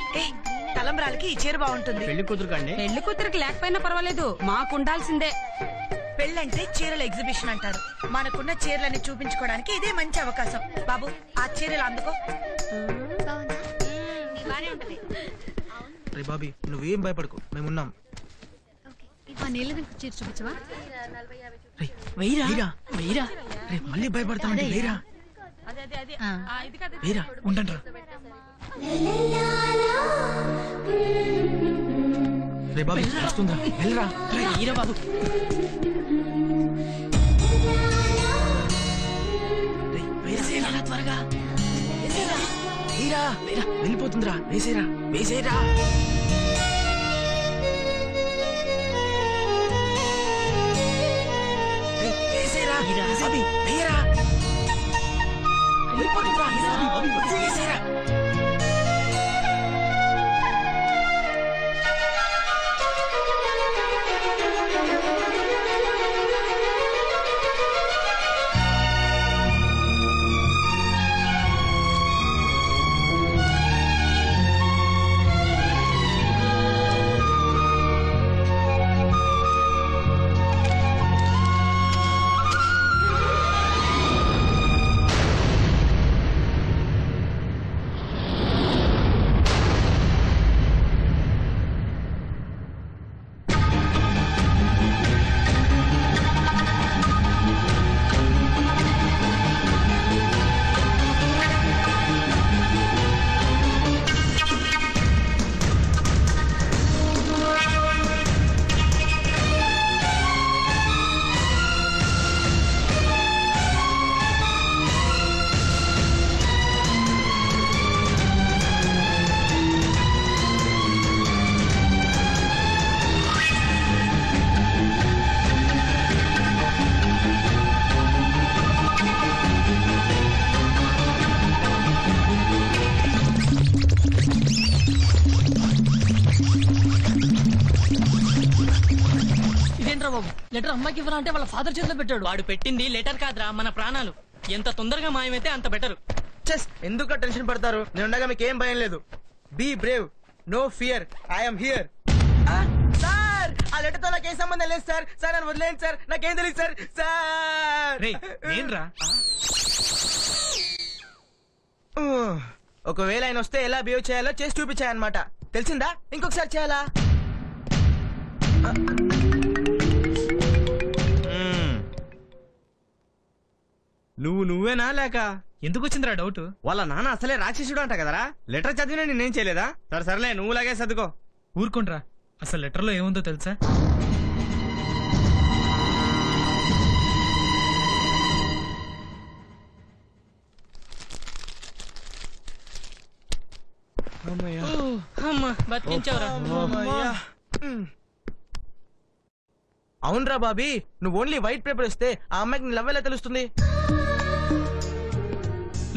తలంబ్రాలకి ఈ చీర బాగుంటుంది. పెళ్లి కూతురుకండి. పెళ్లి కూతురికి లేకపోయినా పర్వాలేదు, మాకు ఉండాల్సిందే. పెళ్ళంటే చీరల ఎగ్జిబిషన్ అంటారు. మనకున్న చీరలని చూపించుకోవడానికి ఇదే మంచి అవకాశం. బాబు ఆ చీరలు అందుకో. రే బాబీ నువ్వేం భయపడకు, మేమున్నాం. నీళ్ళ చీర చూపించవా? వెయ్యరా వెయ్యరా. రే మళ్ళీ భయపడతానంటే వెయ్యరా వెయ్యరా. ఉండండి. రే బాబీ వస్తుందా, వెళ్ళరా. ఈరా బాబు. వేసేరా త్వరగా, వేసేరా. వెళ్ళిపోతుందిరా, వేసేరా వేసేరా. వేసేరా బాబీ, వెయ్యరా. వెళ్ళిపోతుందిరా, వేసేరా. లెటర్ అమ్మాయికి ఇవ్వాలంటే అంటే వాళ్ళ ఫాదర్ చేతిలో పెట్టాడు. వాడు పెట్టింది లెటర్ కాదురా, మన ప్రాణాలు. ఎంత తొందరగా మాయమైతే అంత బెటర్. చెస్ ఎందుకు టెన్షన్ పడతారు? నేను ఉండగా మీకు ఏం భయం లేదు. Be brave, no fear, I'm here. Sir ఆ లెటర్ తో నాకేం సంబంధం లేదు సార్. సార్ నన్ను వదిలేండి సార్, నాకేం తెలియదు సార్. సార్ ఒకవేళ ఆయన వస్తే ఎలా బిహేవ్ చేయాలో చేసి చూపించాయన్నమాట. తెలిసిందా? ఇంకొకసారి చేయాలా? నువ్వేనా లేక ఎందుకు వచ్చిందిరా డౌట్? వాళ్ళ నాన్న అసలే రాక్షసుడు అంట కదరా. లెటర్ చదివినా నేనేం చేయలేదా? సరేలే నువ్వులాగే చదువుకో. ఊరుకోండ్రా, అసలు లెటర్ లో ఏముందో తెలుసా? అవునరా బాబీ, నువ్వు ఓన్లీ వైట్ పేపర్ ఇస్తే ఆ అమ్మాయికి లవ్ ఎలా తెలుస్తుంది?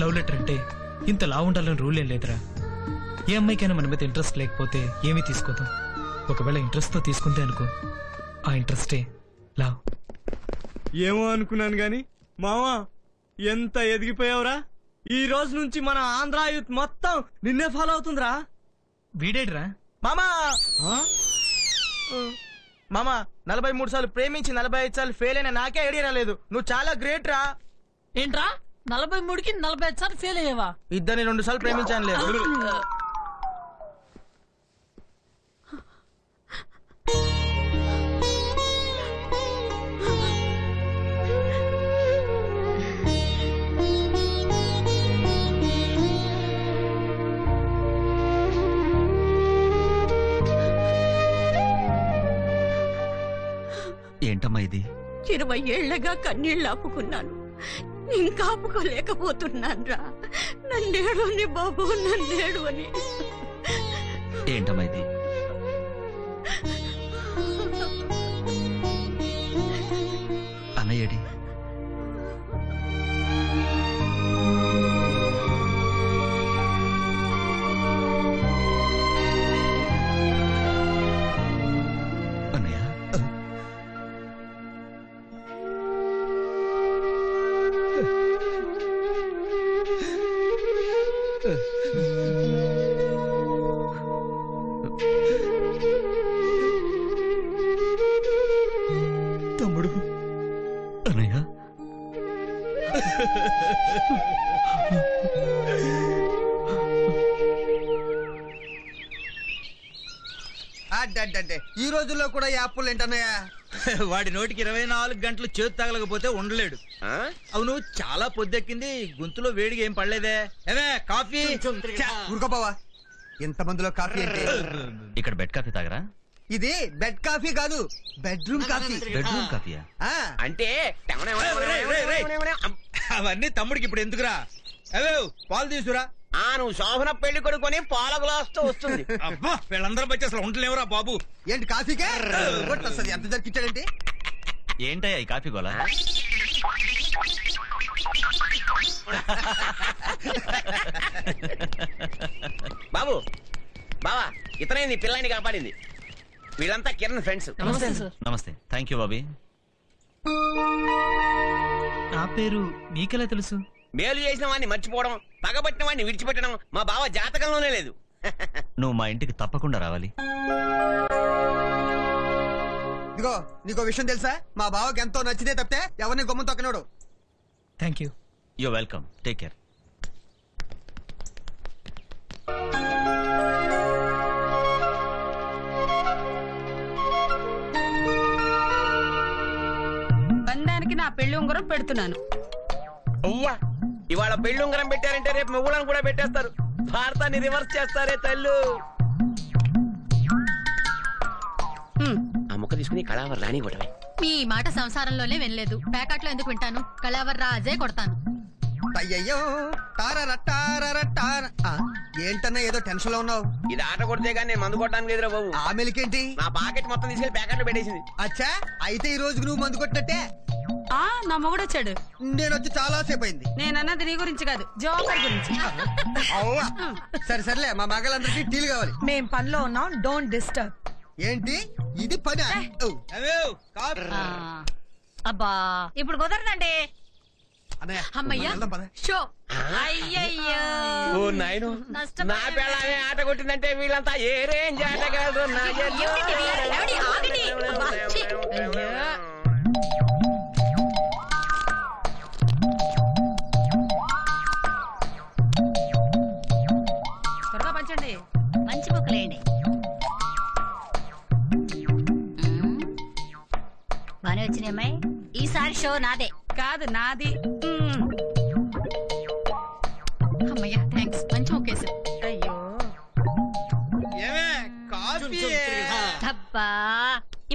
లవ్ లెటర్ అంటే ఇంత లా ఉండాలని రూల్ ఏం లేదురా. ఏ అమ్మాయికైనా మన మీద ఇంట్రెస్ట్ లేకపోతే ఏమీ తీసుకోదాం. ఒకవేళ ఇంట్రెస్ట్ తో తీసుకుంటే అనుకో, ఆ ఇంట్రెస్టే లవ్. ఏమో అనుకున్నాను గాని మావా ఎంత ఎదిగిపోయావురా. ఈ రోజు నుంచి మన ఆంధ్ర యూత్ మొత్తం నిన్నే ఫాలో అవుతుందిరా. వీడేడ్రా మామా. మామా 43 సార్లు ప్రేమించి 45 సార్లు ఫెయిల్ అయినా నాకే ఐడియా రాలేదు. నువ్వు చాలా గ్రేట్ రా. ఏంట్రా 43కి 45 సార్లు ఫెయిల్ అయ్యావా? ఇద్దరిని 2 సార్లు ప్రేమించాను లేదు. ఏంటమ్మా ఇది? 20 ఏళ్లగా కన్నీళ్ళు ఆపుకున్నాను, ఇంకా ఆపుకోలేకపోతున్నాను రా. నన్నేడు అని బాబు, నన్నేడు అని. ఏంటమ్మా ఇది? అన్నయ్యడి తమ్ముడు. అన్నయ్య ఈ రోజుల్లో కూడా యాప్లు ఏంటన్నయ్యా? వాడి నోటికి 24 గంటలు చేతి తగలకపోతే ఉండలేడు. అవును చాలా పొద్దెక్కింది, గొంతులో వేడిగా ఏం పడలేదే? ఏమే కాఫీ? ఊరుకోపోవా, ఎంత మందిలో కాఫీ అంటే? ఇక్కడ బెడ్ కాఫీ తాగరా? ఇది బెడ్ కాఫీ కాదు, బెడ్రూమ్ కాఫీ. బెడ్రూమ్ కాఫీయా? అంటే అవన్నీ తమ్ముడికి ఇప్పుడు ఎందుకురా? అవే పాలు తీసుకురా. నువ్వు శోభన పెళ్లి కొడుకొని పాల గ్లాస్తో వస్తుంది. అబ్బా వీళ్ళందరూ వచ్చి అసలు ఉండలేవురా బాబు. ఏంటి కాఫీకే వస్తుంది? ఎంత జరికిచ్చాడంటే ఏంటయ్యా ఈ కాఫీ గోలా? బాబు బావా, ఇతనే నీ పిల్లాన్ని కాపాడింది. వీళ్ళంతా కిరణ్ ఫ్రెండ్స్. నమస్తే. Thank you Bobby. నా పేరు మీకెలా తెలుసు? మేలు చేసిన వాడిని మర్చిపోవడం, పగబట్టిన వాడిని విడిచిపెట్టడం మా బావ జాతకంలోనే లేదు. నువ్వు మా ఇంటికి తప్పకుండా రావాలి. ఇదిగో నీకో విషయం తెలుసా? మా బావకి ఎంతో నచ్చితే తప్పితే ఎవరిని గొమ్మం తొక్కనోడు. Thank you. You welcome. Take care. బంధానికి నా పెళ్లి ఉంగరం పెడుతున్నాను. అయ్యా ఇవాళ పెళ్లి ఉంగరం పెట్టారంటే రేపు మొగులను కూడా పెట్టేస్తారు. భారతాన్ని రివర్స్ చేస్తారే తల్లు. ఆ ముక్క తీసుకుని కళావర్ రాణి కొట్టవే. మీ మాట సంసారంలోనే వినలేదు, ప్యాకెట్లో ఎందుకు వింటాను? కళావర్ రాజే కొడతాను. అయ్యయ్యో ఏంటన్నా ఏదో టెన్షన్ లో ఉన్నావు? ఇది ఆట కొడితే గానీ నేను మందు కొట్టడానికి లేదురా బాబు. ఆ మెలికేంటి? నా పాకెట్ మొత్తం తీసుకెళ్లి ప్యాకెట్ లో పెట్టేసింది. అచ్చా, అయితే ఈ రోజుకి నువ్వు మందు కొట్టినట్టే. నా మొగుడు వచ్చాడు. నేను వచ్చి చాలా సేపు అయింది. నేను అన్నది నీ గురించి కాదు, జోకర్ గురించి. సరే సర్లే, మా మగలందరికీ టీలు కావాలి. మేం పనిలో ఉన్నాం, డోంట్ డిస్టర్బ్. ఏంటి ఇది పని అబ్బా ఇప్పుడు కుదరదండి. అమ్మయ్యా షో. అయ్యయ్యో ఓ నాయను, నా పిల్లమే ఆట కొట్టిందంటే వీళ్ళంతా ఏ రేంజ్ ఆటగాడు. త్వరగా పంచండి. మంచి బుక్లేయండి. బానే వచ్చినాయి అమ్మాయి. ఈసారి షో నాదే కాదు నాది. అమ్మయ్యా థ్యాంక్స్. మంచి ఒకేసారి. అయ్యో అబ్బా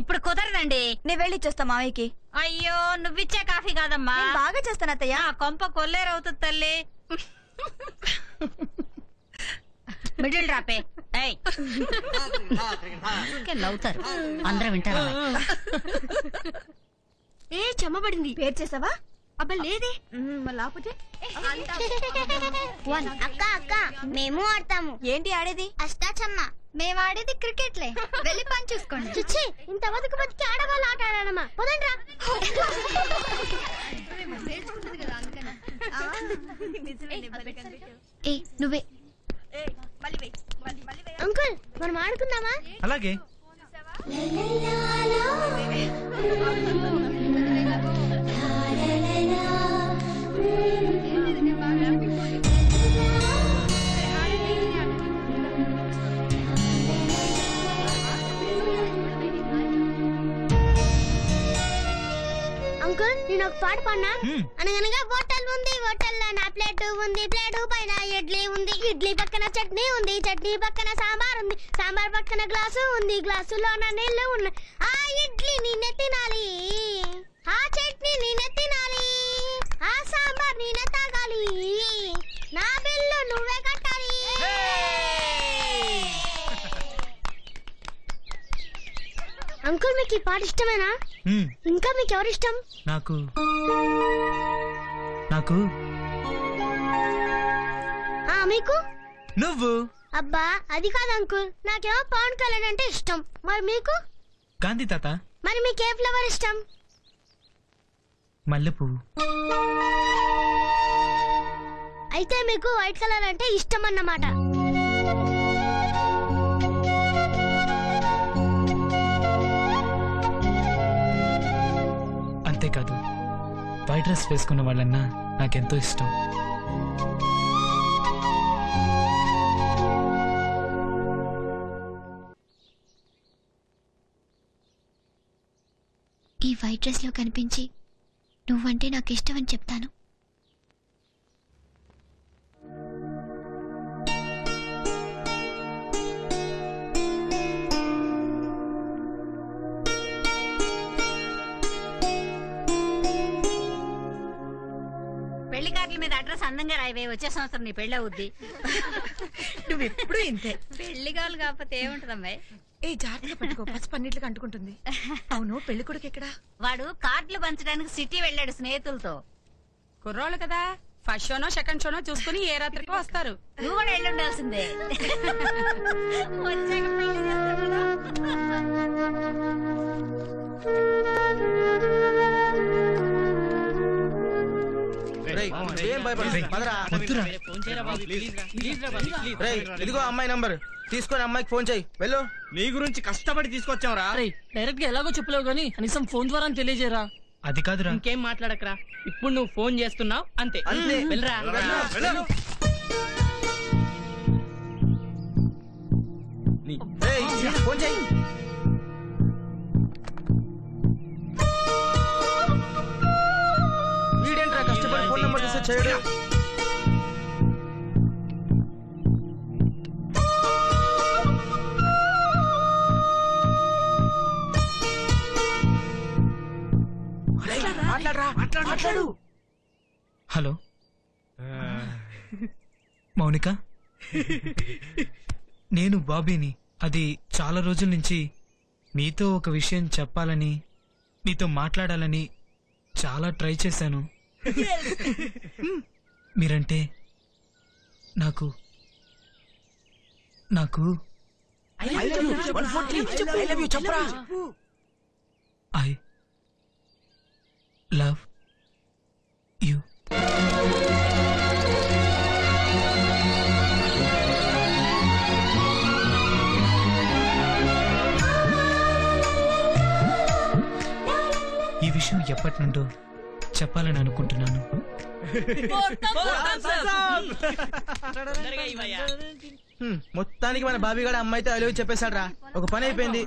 ఇప్పుడు కుదరదండి. నేను వెళ్ళి ఇచ్చేస్తా మావయ్యకి. అయ్యో నువ్విచ్చే కాఫీ కాదమ్మా, బాగా చేస్తాను అత్తయ్య. కొంప కొల్లేరవుతుంది తల్లి. మిడిల్ డ్రాపే. నవ్వుతారు అందరూ వింటారు. ఏ చెమ్మబడింది. పేరు చేసావా? అబ్బా లేదే. లేకపోతే అక్క అక్క మేము ఆడతాము. ఏంటి ఆడేది? అష్టాచమ్మ. మేము ఆడేది క్రికెట్లే. వెళ్ళి పని చూసుకోండి. చిచ్చి ఇంత బతుకు బతికి ఆడవాళ్ళు ఆట ఆడాలమ్మా. పదండ్రా. ఏ నువ్వే. అంకుల్ మనం ఆడుకుందామా? అలాగే. అంకుల్ నేను ఒక పాట పాడినా. అనగనగా హోటల్ ఉంది, హోటల్లో నా ప్లేట్ ఉంది, ప్లేట్ పైన ఇడ్లీ ఉంది, ఇడ్లీ పక్కన చట్నీ ఉంది, చట్నీ పక్కన సాంబార్ ఉంది, సాంబార్ పక్కన గ్లాసు ఉంది, గ్లాసులో నా నీళ్లు ఉన్నాయి. ఆ ఇడ్లీ నేనే తినాలి, ఆ చట్నీ నేనే తినాలి, ఆ సాంబార్ నేనే తాగాలి, నా బిల్లు నువ్వే కట్టాలి. అంకుల్ మీకు ఈ పాట ఇష్టమేనా? ఇంకా మీకు ఎవరు ఇష్టం? నాకు మీకు నువ్వు. అబ్బా అది కాదు అంకుల్, నాకేమో పవన్ కళ్యాణ్ అంటే ఇష్టం. మరి మీకు? గాంధీ తాత. మరి మీకు ఏ ఫ్లవర్ ఇష్టం? మల్లెపువ్వు. అయితే మీకు వైట్ కలర్ అంటే ఇష్టం అన్నమాట. అంతేకాదు, వైట్ డ్రెస్ వేసుకున్న వాళ్ళన్నా నాకెంతో ఇష్టం. ఈ వైట్ డ్రెస్ లో కనిపించి నువ్వంటే నాకు ఇష్టం అని చెప్తాను. పెళ్లి కార్డుల మీద అడ్రస్ అందంగా రాయివే. వచ్చే సంవత్సరం నీ పెళ్లి అవుద్ది. నువ్వు ఎప్పుడు ఇంతే. పెళ్లి కావాలి కాకపోతే ఏముంటదమ్మాయి? ఏ జాగ్రత్తగా పట్టుకో, పసుపు అన్నిటికి అంటుకుంటుంది. అవును, పెళ్లి కొడుకు ఎక్కడా? వాడు కార్డులు పంచడానికి సిటీ వెళ్ళాడు స్నేహితులతో. కుర్రోళ్ళు కదా, ఫస్ట్ షోనో సెకండ్ షోనో చూసుకుని ఏ రాత్రికి వస్తారు. నువ్వు కూడా వెళ్ళి ఉండాల్సిందే. వచ్చాక పెళ్లి ఇదిగో అమ్మాయి నంబర్ తీసుకొని అమ్మాయికి ఫోన్ చేయి. వెళ్ళు. నీ గురించి కష్టపడి తీసుకొచ్చాం రా. డైరెక్ట్ గా ఎలాగో చెప్పలేవు గానీ కనీసం ఫోన్ ద్వారా తెలియజేయరా. అది కాదురా. ఇంకేం మాట్లాడకరా, ఇప్పుడు నువ్వు ఫోన్ చేస్తున్నావు అంతే. వెళ్ళరా. ఫోన్ చేయి. వీడేంట్రా కష్టపడి ఫోన్ నెంబర్ తీస్తే చేయడు. మాట్లాడు. హలో మౌనిక, నేను బాబీని. అది చాలా రోజుల నుంచి మీతో ఒక విషయం చెప్పాలని, మీతో మాట్లాడాలని చాలా ట్రై చేశాను. మీరంటే నాకు నాకు I love you. 143. I love you. చెప్పరా. I love you. ఈ విషయం ఎప్పటి నుండో చెప్పాలని అనుకుంటున్నాను. మొత్తానికి మన బాబీ గడ అమ్మాయితో అలివి చెప్పేశాడు రా. ఒక పని అయిపోయింది.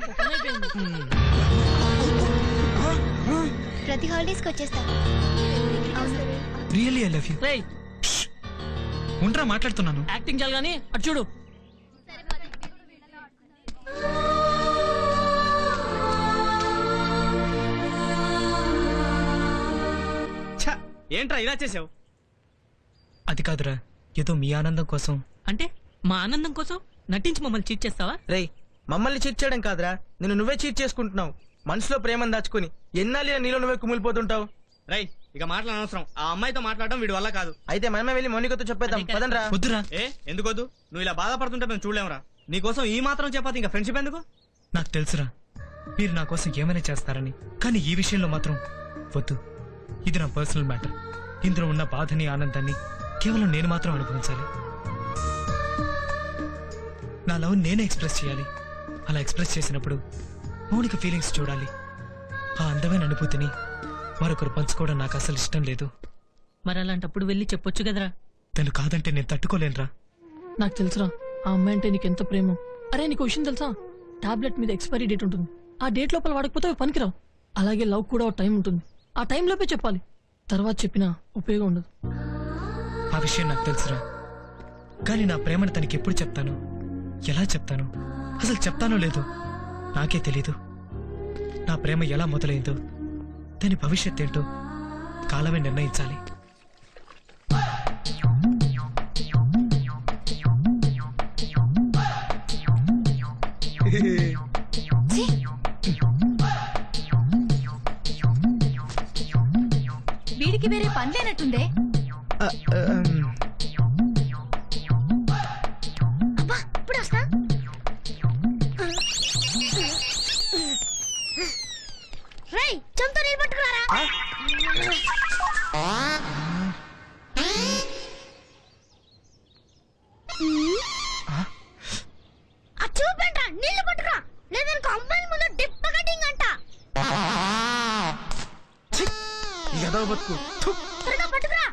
ప్రతి హాలిడేస్ కి వచ్చేస్తా. Really I love you. ఉండరా మాట్లాడుతున్నాను. యాక్టింగ్ చాలు గానీ అటు చూడు. ఏంట్రా ఇలా చేసావు? అది కాదురా, ఏదో మీ ఆనందం కోసం. అంటే మా ఆనందం కోసం నటించి మమ్మల్ని చీట్ చేస్తావా? రేయ్, మమ్మల్ని చీట్ చేయడం కాదురా, నిన్ను నువ్వే చీట్ చేసుకుంటున్నావు. మనసులో ప్రేమను దాచుకుని ఎన్నాళ్ళు నీలో నువ్వే కుమిలిపోతుంటావు. రై, ఇక మాట్లాడనవసరం. ఆ అమ్మాయితో మాట్లాడడం వీడి వల్ల కాదు. అయితే మనమే వెళ్ళి మౌనికతో చెప్పేద్దాం. పదండ్రా. వద్దురా. ఎందుకొద్దు? నువ్వు ఇలా బాధపడుతుంటే మేము చూడలేమురా. నీకోసం ఈ మాత్రం చెప్పాలి, ఇంకా ఫ్రెండ్షిప్ ఎందుకు? నాకు తెలుసురా, మీరు నా కోసం ఏమైనా చేస్తారని. కానీ ఈ విషయంలో మాత్రం వద్దు. ఇది నా పర్సనల్ మ్యాటర్. ఇందులో ఉన్న బాధని ఆనందాన్ని కేవలం నేను మాత్రం అనుభవించాలి. నా లవ్ నేనే ఎక్స్ప్రెస్ చేయాలి. అలా ఎక్స్ప్రెస్ చేసినప్పుడు మౌనిక ఫీలింగ్స్ చూడాలి. ఆ అందమైన అనుభూతిని మరొకరు పంచుకోవడం నాకు అసలు ఇష్టం లేదు. మరి అలాంటప్పుడు వెళ్ళి చెప్పొచ్చు కదరా. తను కాదంటే నేను తట్టుకోలేనురా. నాకు తెలుసురా, ఆ అమ్మాయి అంటే నీకెంత ప్రేమ. అరే నీకు విషయం తెలుసా, టాబ్లెట్ మీద ఎక్స్పైరీ డేట్ ఉంటుంది. ఆ డేట్ లోపల వాడకపోతే అవి పనికిరావు. అలాగే లవ్ కూడా ఒక టైం ఉంటుంది. ఆ టైంలోపే చెప్పాలి. తర్వాత చెప్పినా ఉపయోగం ఉండదు. ఆ విషయం నాకు తెలుసురా, కానీ నా ప్రేమను తనకి ఎప్పుడు చెప్తాను, ఎలా చెప్తాను, అసలు చెప్తానో లేదో నాకే తెలీదు. నా ప్రేమ ఎలా మొదలైందో, దాని భవిష్యత్ ఏంటో కాలమే నిర్ణయించాలి. వీడికి వేరే పని లేనట్టుందే. అబ్బా, ఇప్పుడు వస్తా. రై, చెంతో నీళ్ళు పట్టుకురారా. చూపంట, నీళ్ళు పట్టుకురా. లేదనుకో అమ్మాయిల ముందు డిప్ప కటింగ్ అంట. బతుకు త్వరగా పట్టుకురా.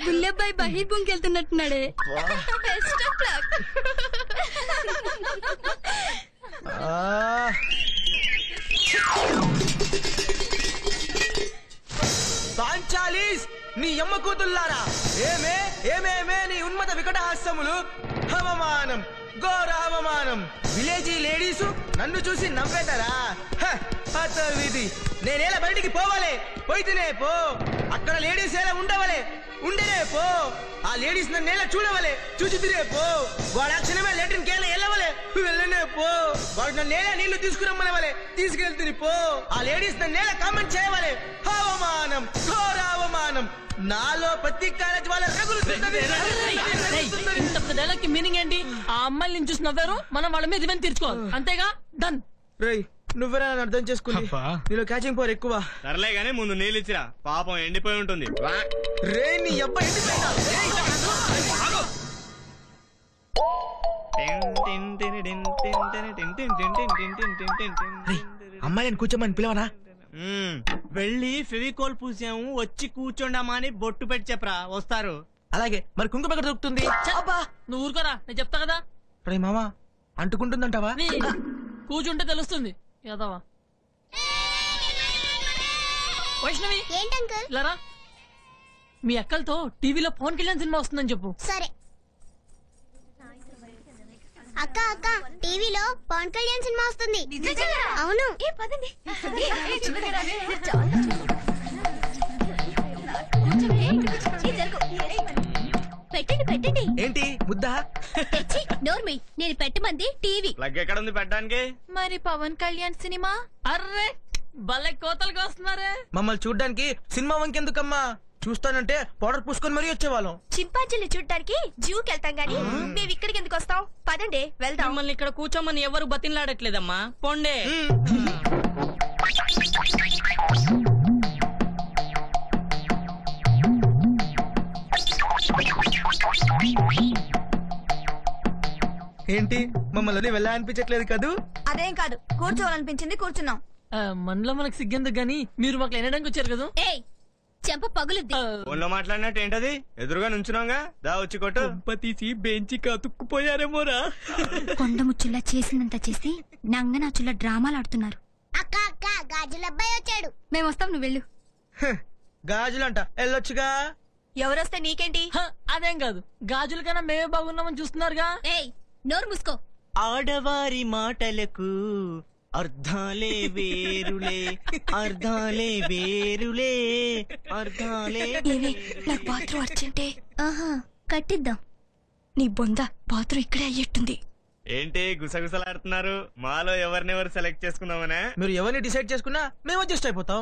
బుల్లెబ్బాయి బహిర్ బొంకి వెళ్తున్నట్టున్నాడే. Best of luck. పాంచాలీస్, నీ యమ్మ కూతుల్లారా, ఏమే ఏమేమే నీ ఉన్మత వికటహాస్యములు. అవమానం, ఘోర అవమానం. విలేజీ లేడీసు నన్ను చూసి నవ్వేతారా? విధి, నేనేలా బయటికి పోవాలే, పోయితేనే పో. అక్కడ లేడీస్ ఎలా ఉండవలే, ఉండనే పో. ఆ లేడీస్ నన్నేలా చూడవలే, చూసి తినే పో. వాడు ఆ క్షణమే లెటర్కి కేలా వెళ్ళవలే, వెళ్ళనే పో. వాడు నన్నేలా నీళ్లు తీసుకురమ్మనవలే, తీసుకెళ్తుని పో. ఆ లేడీస్ నన్నేలా కామెంట్ చేయవలే. అవమానం, ఘోర అవమానం. నాలో ప్రతి కాలేజ్ వాళ్ళ డైలాగ్ మీనింగ్ ఏంటి? ఆ అమ్మాయిని చూసి నవ్వారు, మనం వాళ్ళ మీద ఇవన్నీ తీర్చుకోవాలి, అంతేగా? డన్. రేయ్, నువ్వెరా నన్ను అర్థం చేసుకుంది. నీలో క్యాచింగ్ పవర్ ఎక్కువ. సర్లే గానీ ముందు నీళ్ళు ఇచ్చిరా, పాపం ఎండిపోయి ఉంటుంది. రే, నీ అబ్బాయి ఎండిపోయిందా? అమ్మాయిని కూర్చోమని పిలవనా? వెళ్ళి ఫెవికోల్ పూసాము, వచ్చి కూర్చోండమా అని బొట్టు పెట్టి చెప్పరా, వస్తారు. అలాగే, మరి కుంకుమ ఎక్కడ దొరుకుతుంది? నువ్వు ఊరుకోరా, నేను చెప్తా కదా. రే మామా, అంటుకుంటుందంటావా? కూర్చుంటే తెలుస్తుంది. యాదవా వైష్ణవి, ఏంటంకల్ లరా, మీ అక్కలతో టీవీలో పవన్ కళ్యాణ్ సినిమా వస్తుందని చెప్పు. సరే. అక్క అక్క, టీవీలో పవన్ కళ్యాణ్ సినిమా వస్తుంది. అవును. పెట్టండి పెట్టండి. ఏంటి ముద్దా? నోర్మి, నేను పెట్టమంది టీవీ. ప్లగ్ ఎక్కడ ఉంది పెట్టడానికి? మరి పవన్ కళ్యాణ్ సినిమా. అర్రే భలే కోతలు కోస్తున్నారే. మమ్మల్ని చూడ్డానికి సినిమా వంకెందుకమ్మా? చూస్తానంటే పౌడర్ పూసుకొని మరీ వచ్చేవాళ్ళం. చింపాంజీని చూడటానికి జూకి వెళ్తాం గానీ మేము ఇక్కడికి ఎందుకు వస్తాం? పదండి వెళ్దాం. మిమ్మల్ని ఇక్కడ కూర్చోమని ఎవరు బతిన్లాడట్లేదమ్మా, పొండే. ఏంటి మమ్మల్ని వెళ్ళాలనిపించట్లేదు కదూ? అదేం కాదు, కూర్చోవాలనిపించింది కూర్చున్నాం. మనలో మనకు సిగ్గెందుకు గానీ మీరు మాకు వినడానికి వచ్చారు కదా. ఏయ్ చెంప పగులుద్ది. ఫోన్లో మాట్లాడినట్టు ఏంటది? ఎదురుగా నుంచున్నాగా, దా వచ్చి కొట్టు. తీసి బెంచి కతుక్కుపోయారేమోరా. కొండ ముచ్చుల్లా చేసినంత చేసి నంగనాచుల్లా డ్రామాలు ఆడుతున్నారు. అక్క అక్క గాజుల అబ్బాయి వచ్చాడు. మేము వస్తాం, నువ్వు వెళ్ళు. గాజులంట వెళ్ళొచ్చుగా. ఎవరొస్తే నీకేంటి? అదేం కాదు, గాజుల కన్నా మేమే బాగున్నామని చూస్తున్నారుగా. ఏయ్ నోరు మూసుకో. ఆడవారి మాటలకు అర్ధాలే వేరులే, అర్ధాలే వేరులే, అర్ధాలే. నాకు బాత్రూమ్ అర్జెంటే. ఆహా కట్టిద్దాం. నీ బొంద బాత్రూమ్ ఇక్కడే అయ్యేట్టుంది. ఏంటి గుసగుసలాడుతున్నారు? మాలో ఎవరినెవరు సెలెక్ట్ చేసుకుందామనే? మీరు ఎవరిని డిసైడ్ చేసుకున్నా మేము అడ్జస్ట్ అయిపోతాం.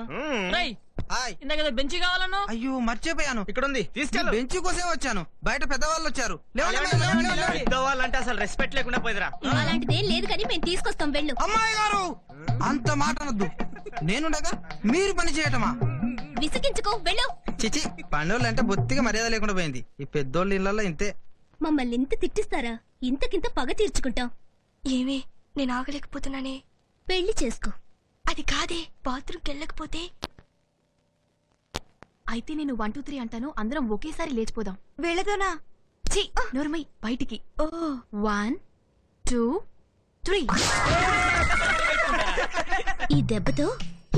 ఇందాక బెంచ్ కావాలన్నా. అయ్యో మర్చిపోయాను, ఇక్కడ ఉంది తీసుకెళ్ళు. బెంచ్ కోసే వచ్చాను, బయట పెద్దవాళ్ళు వచ్చారు. పెద్దవాళ్ళంటే అసలు రెస్పెక్ట్ లేకుండా పోయిరా. అలాంటిదేం లేదు కానీ మేము తీసుకొస్తాం, వెళ్ళు. అమ్మాయి గారు అంత మాట అనొద్దు, నేనుండగా మీరు పని చేయటమా? విసిగించుకో, వెళ్ళు. చిచి, పండోళ్ళు అంటే బొత్తిగా మర్యాద లేకుండా పోయింది. ఈ పెద్దోళ్ళ ఇళ్ళల్లో ఇంతే. మమ్మల్ని ఇంత తిట్టిస్తారా? ఇంతకింత పగ తీర్చుకుంటాం. ఏమే నేను ఆగలేకపోతున్నానే. పెళ్లి చేసుకో. అది కాదే, బాత్రూమ్కి వెళ్ళకపోతే. అయితే నేను 1 2 3 అంటాను, అందరం ఒకేసారి లేచిపోదాం. వెళ్ళదోనా? ఛీ నోర్మై, బయటికి. 1 2 3. ఈ దెబ్బతో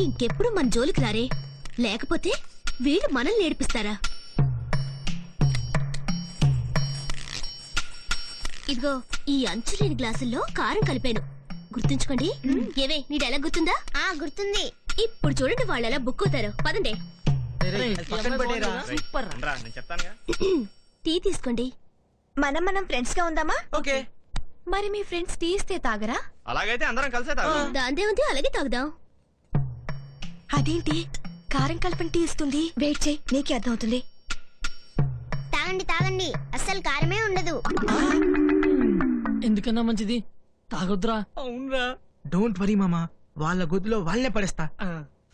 ఇంకెప్పుడు మన జోలికి రారే, లేకపోతే వీళ్ళు మనల్ని ఏడిపిస్తారా? ఇదిగో ఈ అంచులేని గ్లాసుల్లో కారం కలిపాను, గుర్తుంచుకోండి. ఏవే నీ డైలాగ్ గుర్తుందా? గుర్తుంది. ఇప్పుడు చూడండి వాళ్ళు ఎలా బుక్ అవుతారో. పదండి. టీ తీసుకోండి. మనం ఫ్రెండ్స్ గా ఉందామా? ఓకే. మరి మీ ఫ్రెండ్స్ టీ ఇస్తే తాగరా? అలాగైతే అందరం కలిసే తాగుదాం. దాందే ఉంది, అలాగే తాగుదాం. అదేంటి కారం కలిపిన టీ ఇస్తుంది? వెయిట్ చేయి, నీకే అర్థం అవుతుంది. తాగండి తాగండి, అస్సలు కారమే ఉండదు. ఎందుకన్నా మంచిది తాగొద్దురా. అవునరా. డోంట్ వరీ మామా, వాళ్ళ గొద్దులో వాళ్ళే పడేస్తా.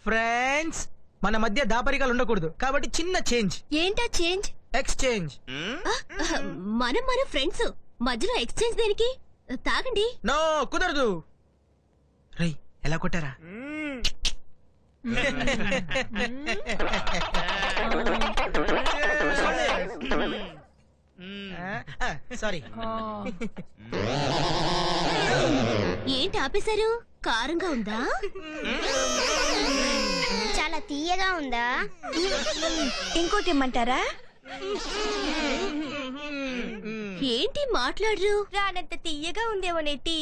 ఫ్రెండ్స్, మన మధ్య దాపరికాలు ఉండకూడదు కాబట్టి చిన్న చేంజ్. ఏంటా చేంజ్? ఎక్స్చేంజ్. మన ఫ్రెండ్స్ మధ్యలో ఎక్స్చేంజ్ దేనికి? తాగండి. నో కుదరదు. రై ఎలా కొట్టారా? సారీ. ఏంటి ఆపేశారు? కారంగా ఉందా? చాలా తీయగా ఉందా? ఇంకోటి ఇమ్మంటారా? ఏంటి మాట్లాడరు? రానంత తీయగా ఉందేమో టీ.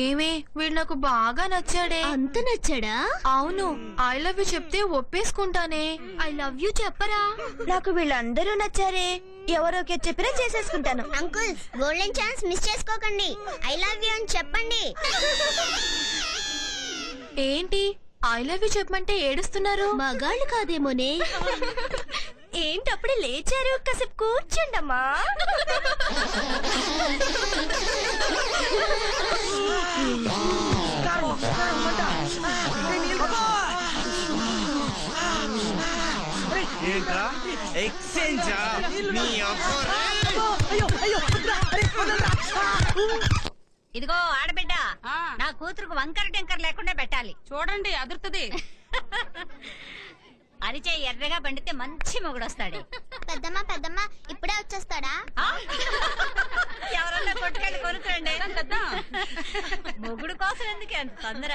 ఏమే వీడు నాకు బాగా నచ్చాడే. అంత నచ్చాడా? అవును, ఐ లవ్ యూ చెప్తే ఒప్పేసుకుంటానే. ఐ లవ్ యూ చెప్పరా? నాకు వీళ్ళందరూ నచ్చారే, ఎవరోకే చెప్పినా చేసేసుకుంటాను. అంకుల్స్, గోల్డెన్ ఛాన్స్ మిస్ చేసుకోకండి. ఐ లవ్ యూ అని చెప్పండి. ఏంటి ఐ లవ్ యూ చెప్పమంటే ఏడుస్తున్నారు? మగాళ్ళు కాదేమోనే. ఏంటి అప్పుడే లేచారు? కాసేపు కూర్చోండమ్మా. ఏంట్రా ఎక్స్చేంజా? ఇదిగో ఆడబిడ్డ, నా కూతురుకు వంకర టెంకర్ లేకుండా పెట్టాలి. చూడండి అదురుతుంది. అరిచే ఎర్రగా పండితే మంచి మొగుడొస్తాడు. పెద్దమ్మ ఇప్పుడే వచ్చేస్తాడా? ఎవరన్నా కొట్టుకెళ్ళి కొనుక్కోండి. మొగుడు కోసం ఎందుకు అంత తొందర?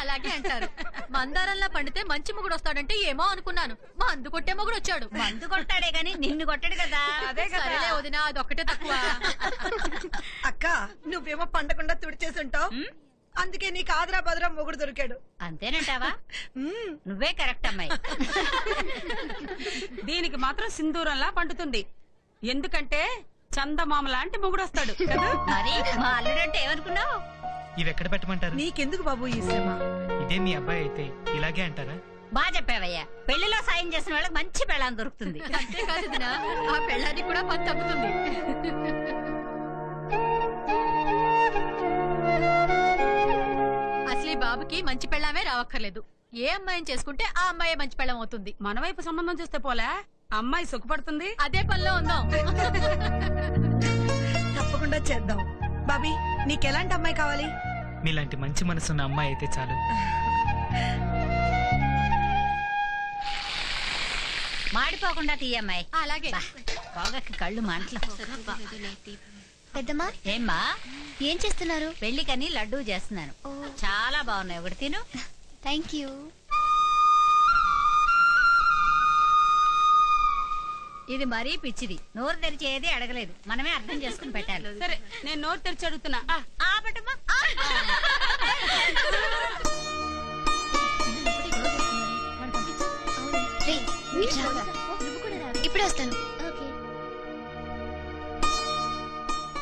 అలాగే అంటారు. మందారంలా పండితే మంచి మొగుడు వస్తాడంటే ఏమో అనుకున్నాను. మందు కొట్టే మొగుడు వచ్చాడు. మందు కొట్టాడే గాని నిన్ను కొట్టాడు కదా. అదే సరేలే వదినా, అదొక్కటే తక్కువ. అక్క, నువ్వేమో పండకుండా తుడిచేసుంటావు, అందుకే నీకు ఆదరా బదరా మొగుడు దొరికాడు. అంతేనంటావా? నువ్వే కరెక్ట్ అమ్మాయి. దీనికి మాత్రం సింధూరంలా పండుతుంది. ఎందుకంటే చందమామ లాంటి మొగుడు వస్తాడు కదా. మరి మా అల్లుడంటే ఏమనుకున్నావు? ఇవి ఎక్కడ పెట్టమంటారు? నీకెందుకు బాబు ఈ శ్రమ? ఇదే మీ అబ్బాయి అయితే ఇలాగే అంటారా? బాగా చెప్పావయ్యా. పెళ్లిలో సాయం చేసిన వాళ్ళకి మంచి పెళ్ళాం దొరుకుతుంది. అంతేకాదు దినా, ఆ పెళ్ళానికి కూడా పని తప్పుతుంది. అసలు ఈ బాబుకి మంచి పెళ్ళామే రావక్కర్లేదు. ఏ అమ్మాయిని చేసుకుంటే ఆ అమ్మాయి మంచి పెళ్ళం అవుతుంది. మన వైపు సంబంధం చూస్తే పోలే, అమ్మాయి సుఖపడుతుంది. అదే పనిలో ఉందాం. తప్పకుండా చేద్దాం. బాబీ, నీకెలాంటి అమ్మాయి కావాలి? మీలాంటి మంచి మనసున్న అమ్మాయి అయితే చాలు. మాడిపోకుండా తీయమ్మాయి. అలాగే. పొగకి కళ్ళు మంటలు. పెద్దమ్మా, ఏమ్మా ఏం చేస్తున్నారు? పెళ్లికని లడ్డూ చేస్తున్నాను. చాలా బాగున్నాయి, ఒకటి తిను. Thank you. ఇది మరీ పిచ్చిది, నోరు తెరిచి ఏది అడగలేదు. మనమే అర్థం చేసుకుని పెట్టాలి. సరే, నేను నోరు తెరిచి అడుగుతున్నా. ఇప్పుడే వస్తాను.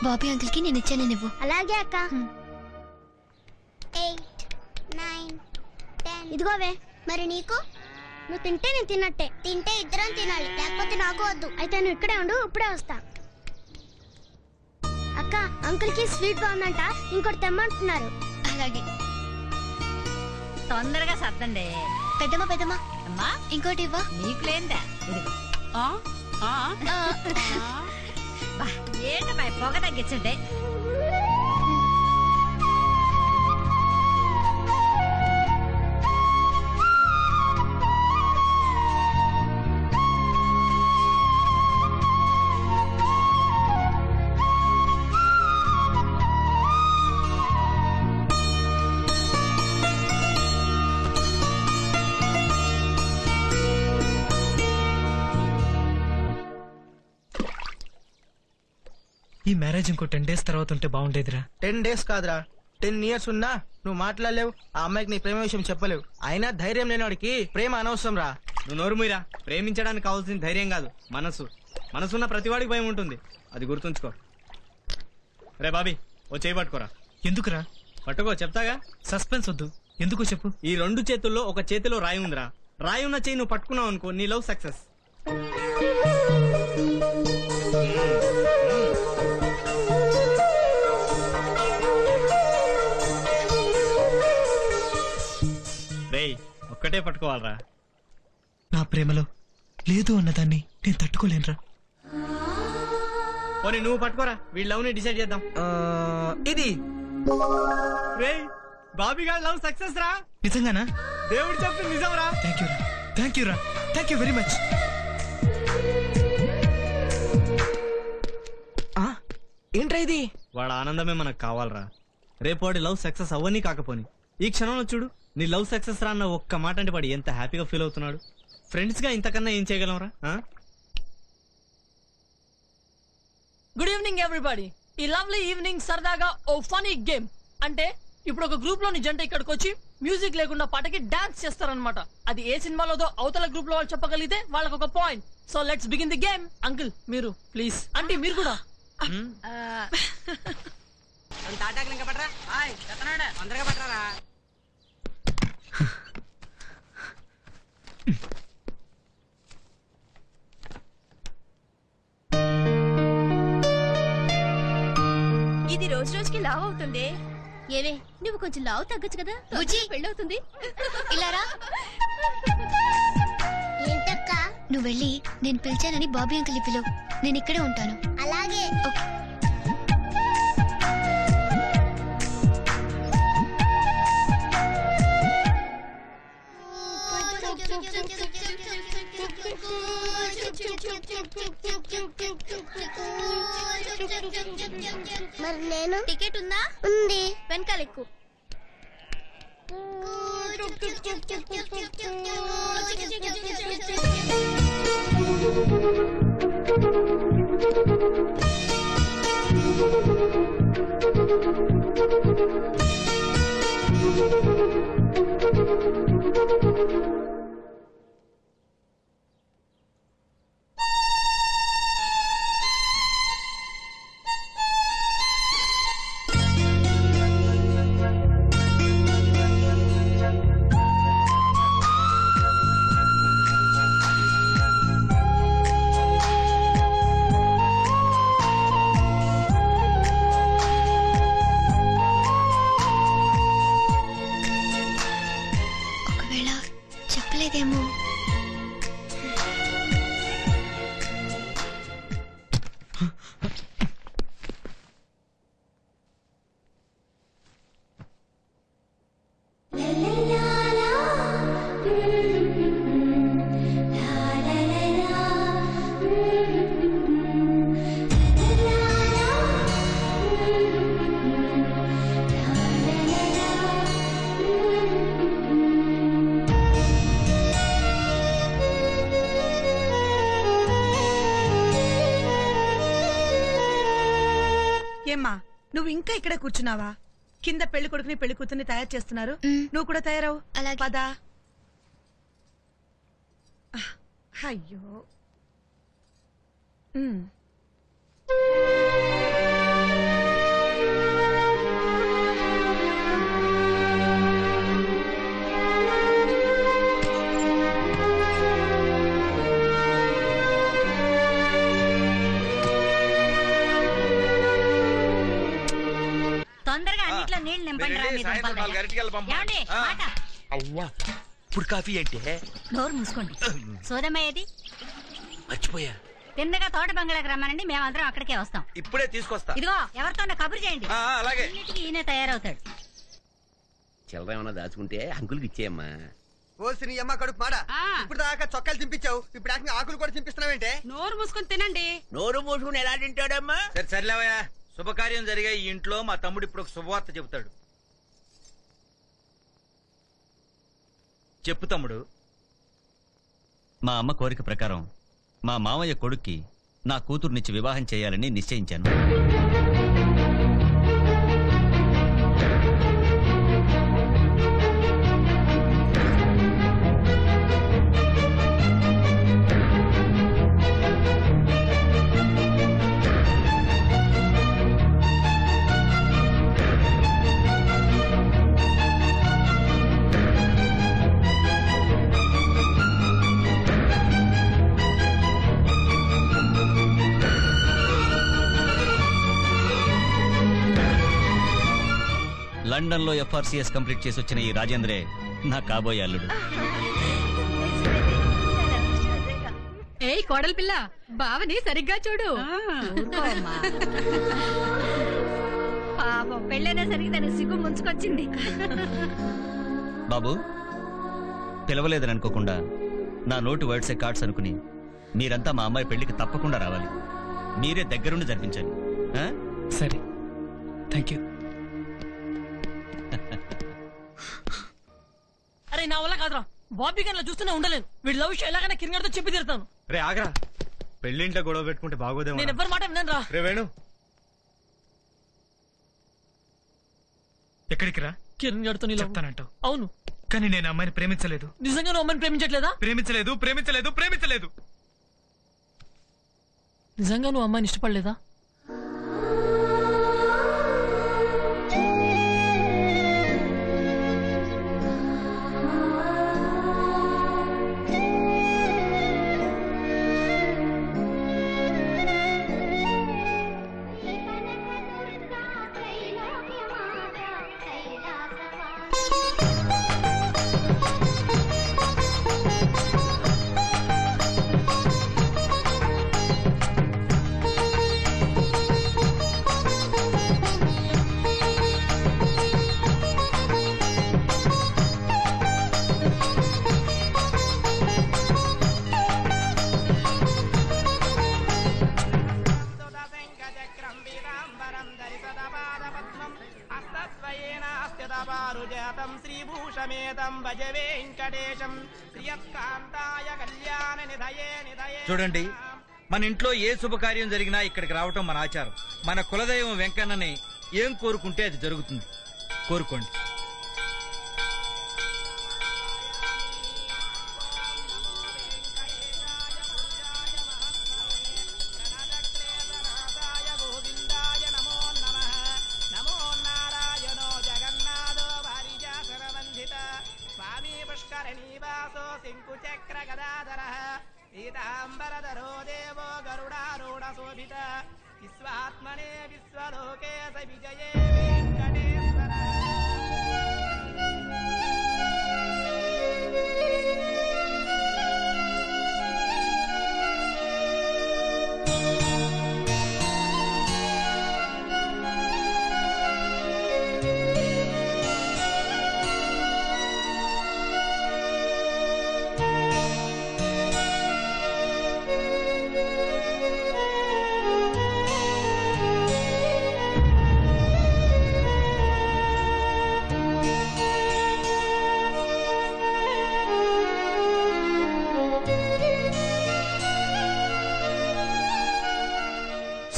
బాబీ అంకుల్ కి నేను ఇచ్చాను, నువ్వు. అలాగే అక్క. 8 9 10. ఇదిగోవే. మరి నీకు? నువ్వు తింటే నేను తిన్నట్టే. తింటే ఇద్దరం తినాలి, లేకపోతే నాకు వద్దు. అయితే నువ్వు ఇక్కడే ఉండు, ఇప్పుడే వస్తా. అక్క, అంకుల్ కి స్వీట్ బాగుందంట, ఇంకోటి తెమ్మంటున్నారు. అలాగే. తొందరగా సర్దండి. పెద్దమ్మా అమ్మా, ఇంకోటి ఇవ్వ. నీకు లేందా? ఏంటమ్మా పొగ తగ్గించండి. ఈ మ్యారేజ్ ఇంకో 10 days తర్వాత ఉంటే బాగుండేదిరా. 10 days కాదురా, 10 years ఉన్నా నువ్వు మాట్లాడలేవు. ఆ అమ్మాయికి నీ ప్రేమ విషయం చెప్పలేవు. అయినా ధైర్యం లేని వాడికి ప్రేమ అనవసరం రా. నువ్వు నోరు మీరా. ప్రేమించడానికి కావాల్సిన ధైర్యం కాదు, మనసు. మనసున్న ప్రతివాడికి భయం ఉంటుంది, అది గుర్తుంచుకో. రే బాబీ, ఓ చేయి పట్టుకోరా. ఎందుకురా? పట్టుకో, చెప్తాగా. సస్పెన్స్ వద్దు, ఎందుకు చెప్పు. ఈ 2 చేతుల్లో ఒక చేతిలో రాయి ఉందిరా. రాయి ఉన్న చేయి నువ్వు పట్టుకున్నావు అనుకో, నీ లవ్ సక్సెస్. రేయ్, ఒక్కటే పట్టుకోవాలరా. నా ప్రేమలో లేదు అన్నదాన్ని నేను తట్టుకోలేనురా. పోనీ నువ్వు పట్టుకోరా, వీళ్ళ లవ్ ని డిసైడ్ చేద్దాం. ఇది రేయ్, బాబీ గారి లవ్ సక్సెస్ రా. నిజంగానా? దేవుడు చెప్పింది నిజం రా. Thank you very much. ఏంట్రా ఇది? వాడు ఆనందమే మనకు కావాలరా. రేపు వాడి లవ్ సక్సెస్ అవ్వని కాకపోని ఈ క్షణంలో చూడు, నీ లవ్ సక్సెస్ రా అన్న ఒక్క మాట అంటే వాడు ఎంత హ్యాపీగా ఫీల్ అవుతున్నాడు. ఫ్రెండ్స్ గా ఇంతకన్నా ఏం చేయగలంరా? Good evening everybody. ఈ లవ్లీ ఈవినింగ్ సరదాగా ఓ ఫనీ గేమ్. అంటే ఇప్పుడు ఒక గ్రూప్ లోని జంట ఇక్కడికి వచ్చి మ్యూజిక్ లేకుండా పాటకి డాన్స్ చేస్తారనమాట. అది ఏ సినిమాలోదో అవతల గ్రూప్ లో వాళ్ళు చెప్పగలిగితే వాళ్ళకి ఒక point. So let's begin the game. Uncle మీరు ప్లీజ్. అంటే మీరు కూడా తాటాకులు ఇంకా పట్టరా. తొందరగా పట్టరా. ఇది రోజు రోజుకి లావ్ అవుతుంది. ఏవే, నువ్వు కొంచెం లావు తగ్గచ్చు కదా. పెళ్ళవుతుంది. ఇలారా. ఏంటక్క? నువ్వు వెళ్ళి నేను పిలిచానని బాబీ అంకుల్ పిలువు. నేను ఇక్కడే ఉంటాను. అలాగే. మరి నేను? టికెట్ ఉందా? ఉంది. వెనకాల ఎక్కు. ఏమ్మా నువ్వు ఇంకా ఇక్కడ కూర్చున్నావా? కింద పెళ్లి కొడుకుని పెళ్లి కూతుర్ని తయారు చేస్తున్నారు, నువ్వు కూడా తయారవు. పదా. అయ్యో తొందరగా అన్నిట్లో నీళ్లు నింపండి రా మీ దుంపలు. అవ్వా ఇప్పుడు కాఫీ అంటే నోరు మూసుకోండి. సోదమ్మ ఏది? మర్చిపోయా. తిన్నగా తోట బంగ్లాకి రమ్మనండి, మేమందరం అక్కడికే వస్తాం. ఇప్పుడే తీసుకొస్తా. ఇదిగో ఎవరితో కబురు చేయండి. అలాగే. అన్నిటికీ ఈయనే తయారవుతాడు. చిల్లర ఏమన్నా దాచుకుంటే అంకుల్కి ఇచ్చేయమ్మా. ఓసిని అమ్మ కడుపు మాడ. ఇప్పుడు దాకా చొక్కాలు చింపించావు, ఇప్పుడు ఆకులు కూడా చింపిస్తున్నావేంటే? నోరు మూసుకొని తినండి. నోరు మూసుకుని ఎలా తింటాడమ్మా? సర్లేవయ్యా, శుభకార్యం జరిగే ఈ ఇంట్లో మా తమ్ముడు ఇప్పుడు ఒక శుభవార్త చెబుతాడు. చెప్పు తమ్ముడు. మా అమ్మ కోరిక ప్రకారం మా మామయ్య కొడుక్కి నా కూతుర్నిచ్చి వివాహం చేయాలని నిశ్చయించాను. లండన్ లో FRCS కంప్లీట్ చేసి వచ్చిన ఈ రాజేంద్రే నా కాబోయే అల్లుడు. ఏయ్ కోడలి పిల్ల, బావని సరిగ్గా చూడు. పాపం పెళ్ళైనా సరిగ్గా తన సిగ్గు ముంచుకొచ్చింది. బాబు, పిలవలేదని అనుకోకుండా నా నోటు వర్డ్సే కార్డ్స్ అనుకుని మీరంతా మా అమ్మాయి పెళ్లికి తప్పకుండా రావాలి. మీరే దగ్గరుండి జరిపించాలి. సరే, థ్యాంక్ యూ. అరే నా వల్ల కాదురా, బాబీ గన్లా చూస్తూనే ఉండలేను. వీడి లవ్ విషయం ఎలాగైనా కిరణ్తో చెప్పి తీరుతాను. రే ఆగరా, పెళ్లింట్లో గొడవ పెట్టుకుంటే బాగోదేమో. నేను ఎవ్వరి మాట విన్నాను రా. రే వేణు, ఎక్కడికి రా? కిరణ్ గారితో చెప్తానంటావు? అవును, కానీ నేను అమ్మాయిని ప్రేమించలేదు. నిజంగా నువ్వు అమ్మాయిని ప్రేమించట్లేదా? ప్రేమించలేదు, ప్రేమించలేదు, ప్రేమించలేదు. నిజంగా నువ్వు అమ్మాయిని ఇష్టపడలేదా? చూడండి, మన ఇంట్లో ఏ శుభకార్యం జరిగినా ఇక్కడికి రావటం మన ఆచారం. మన కులదైవం వెంకన్నని ఏం కోరుకుంటే అది జరుగుతుంది. కోరుకోండి. శంకు చక్ర గదాధర పీతాంబరధరో దేవో గరుడారూఢ శోభిత విశ్వాత్మనే విశ్వలోకే విజయే వెంకటేశ్వర.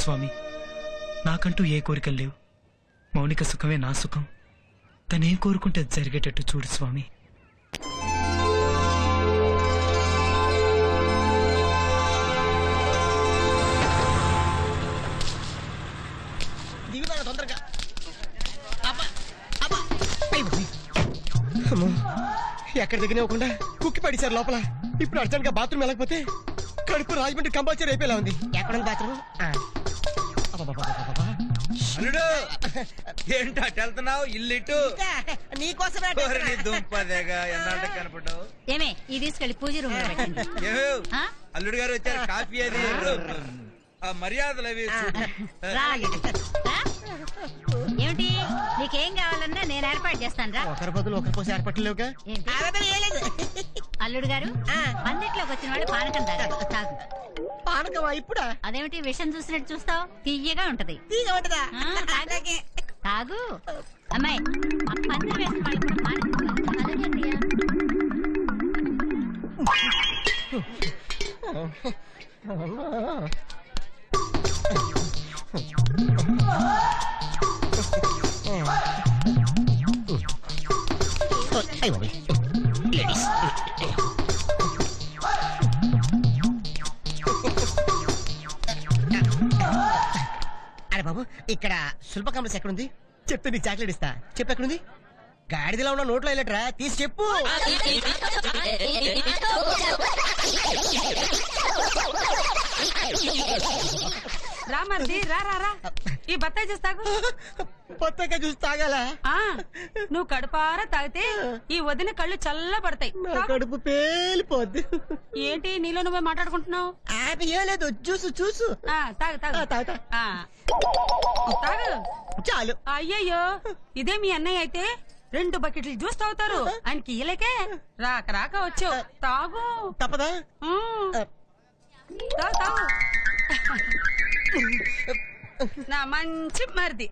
స్వామి, నాకంటూ ఏ కోరికలు లేవు. మౌనిక సుఖమే నా సుఖం. తనేం కోరుకుంటే అది జరిగేటట్టు చూడు స్వామి. దిగుతాను తొందరగా. అమ్మో, ఎక్కడ దిగనివ్వకుండా కుక్కి పడిసారు లోపల. ఇప్పుడు అర్జెంట్ గా బాత్రూమ్ వెళ్ళకపోతే కడుపు రాజమండ్రి కంపల్సరీ అయిపోయేలా ఉంది. ఎక్కడ బాత్రూమ్? అల్లుడు ఏంటా వెళ్తున్నావు? ఇల్లు ఇటు నీకోసమే దుంపదేగా ఎన్నాళ్ళ కనపడ్డావు. ఏమే ఇది తీసుకెళ్లి పూజ రూమ్ లో పెట్టండి. అల్లుడు గారు వచ్చారు, కాఫీ అది ఆ మర్యాదలు అవి ఏమిటి నీకేం కావాలన్నా నేను ఏర్పాటు చేస్తాను రా. ఒకరి బదులు ఒకరి కోసం ఏర్పట్టలేవుగా. అల్లుడు గారు పందిట్లోకి వచ్చిన వాళ్ళు పానకం తాగారు. తాగు. పానకమా ఇప్పుడా? అదేమిటి విషం చూసినట్టు చూస్తావు? తీయగా ఉంటది. తాగు. అమ్మాయి పందిరి వేసిన వాళ్ళు కూడా పానకం. లేడీస్ అరే బాబు, ఇక్కడ శిల్ప కాంప్లెక్స్ ఎక్కడుంది? చెప్తే నీకు చాక్లెట్ ఇస్తా. చెప్పు ఎక్కడుంది? గాడిదలో ఉన్న నోట్లో వెళ్ళట్రా, తీసి చెప్పు. రామర్ది రా రా రా, ఈ బత్తాయి జ్యూస్ తాగు. బత్తాయి జ్యూస్ తాగాల? నువ్వు కడుపారా తాగితే ఈ వదిన కళ్ళు చల్ల పడతాయి. కడుపు పేలిపోద్ది. ఏంటి నీలో నువ్వే మాట్లాడుకుంటున్నావు? ఏం లేదు, చూసు చూసు. తాగు తాగు తాగు. చాలు. అయ్యయ్యో, ఇదే మీ అన్నయ్య అయితే 2 బకెట్లు జ్యూస్ తాగుతారు. ఆయనకి ఇయ్యలేకే రాక రాక వచ్చావు. తాగు. తప్పదా? తాగు తాగు. నా మంచి మరిది.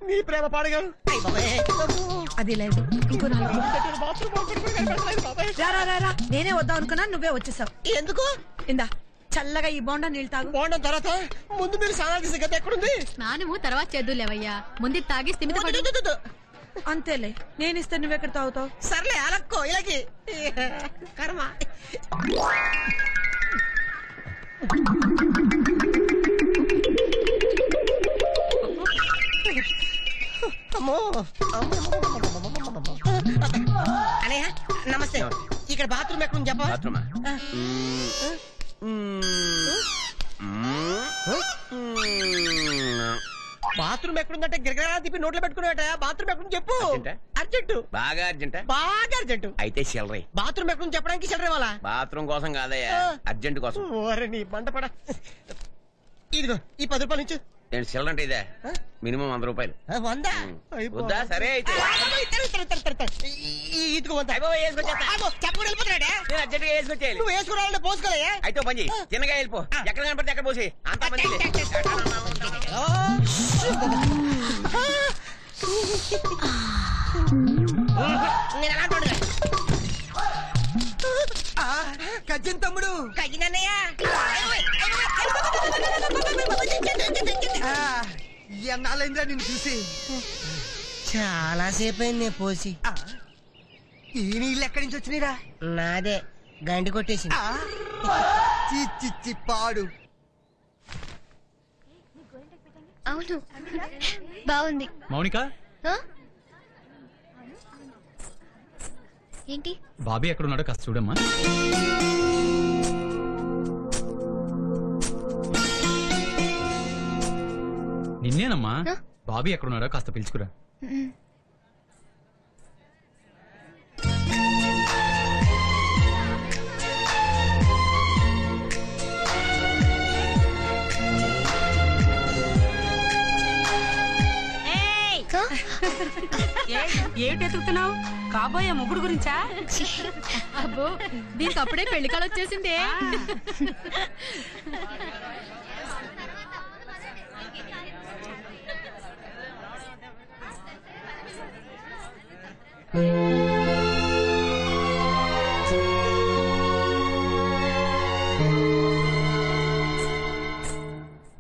నీ ప్రేమ పాడగా అది లేదు. ఇంకో 4 నేనే వద్దాం అనుకున్నా, నువ్వే వచ్చేసావు. ఎందుకు? ఇందా చల్లగా ఈ బోండా నీళ్ళు తాగు. బోండం తర్వాత ముందు మీరు స్నానాలు చేసే గది ఎక్కడుంది? స్నానము తర్వాత చేద్దులేవయ్యా, ముందు తాగి స్థిమిత. అంతేలే, నేను ఇస్తే నువ్వెక్కడ తాగుతావు? సర్లే అలక్కో. ఇలాగే కర్మ. అమ్మో అనయ్య నమస్తే. ఇక్కడ బాత్రూమ్ ఎక్కడ చెప్పా? బాత్రూమ్ ఎక్కడుందంటే గిరగరా తిప్పి నోట్లో పెట్టుకునేట. బాత్రూమ్ ఎక్కడ చెప్పు. అర్జెంటు. బాగా అర్జెంట్. బాగా అర్జెంటు. అయితే చిల్లరై. బాత్రూమ్ ఎక్కడ చెప్పడానికి చిల్లర వాళ్ళ. బాత్రూమ్ కోసం కాదయ్యా, అర్జెంట్ కోసం. ఓరే నీ మంటపడ. ఇదిగో ఈ 10 రూపాయలు ఇచ్చు. నేను చిల్లరంటే ఇదే మినిమం 100 రూపాయలు. 100 వద్దా? సరే అయితే ఇదిగో 100 చెప్పకుండా వెళ్ళిపోతున్నాడే. నేను అర్జెంట్ గా వేసుకొచ్చేయాలి. నువ్వు వేసుకురావాలంటే పోసుకోలే. అయితే పని చెయ్యి, తిన్నగా వెళ్ళిపో. ఎక్కడ కనపడితే అక్కడ పోసి అంత మంది. నేను అలాంటి కజ్జన్ తమ్ముడు. కజ్జినన్నయ్య. ఎన్నాళ్ళైందా నిన్ను చూసి? చాలా సేపు అయింది నేను పోసి. ఈ నీళ్ళు ఎక్కడి నుంచి వచ్చినాయిరా? నాదే, గండి కొట్టేసి. చిచ్చి పాడు. అవును, బాగుంది. మౌనిక, ఏంటి? బాబీ ఎక్కడ ఉన్నాడో కాస్త చూడమ్మా. నిన్నేనమ్మా. బాబీ ఎక్కడున్నాడో కాస్త పిలుచుకురా. ఏమిటి ఎతుకుతున్నావు? కాబోయే మొగుడు గురించా? అబ్బో దీనికి అప్పుడే పెళ్లి కాలం వచ్చేసిందే.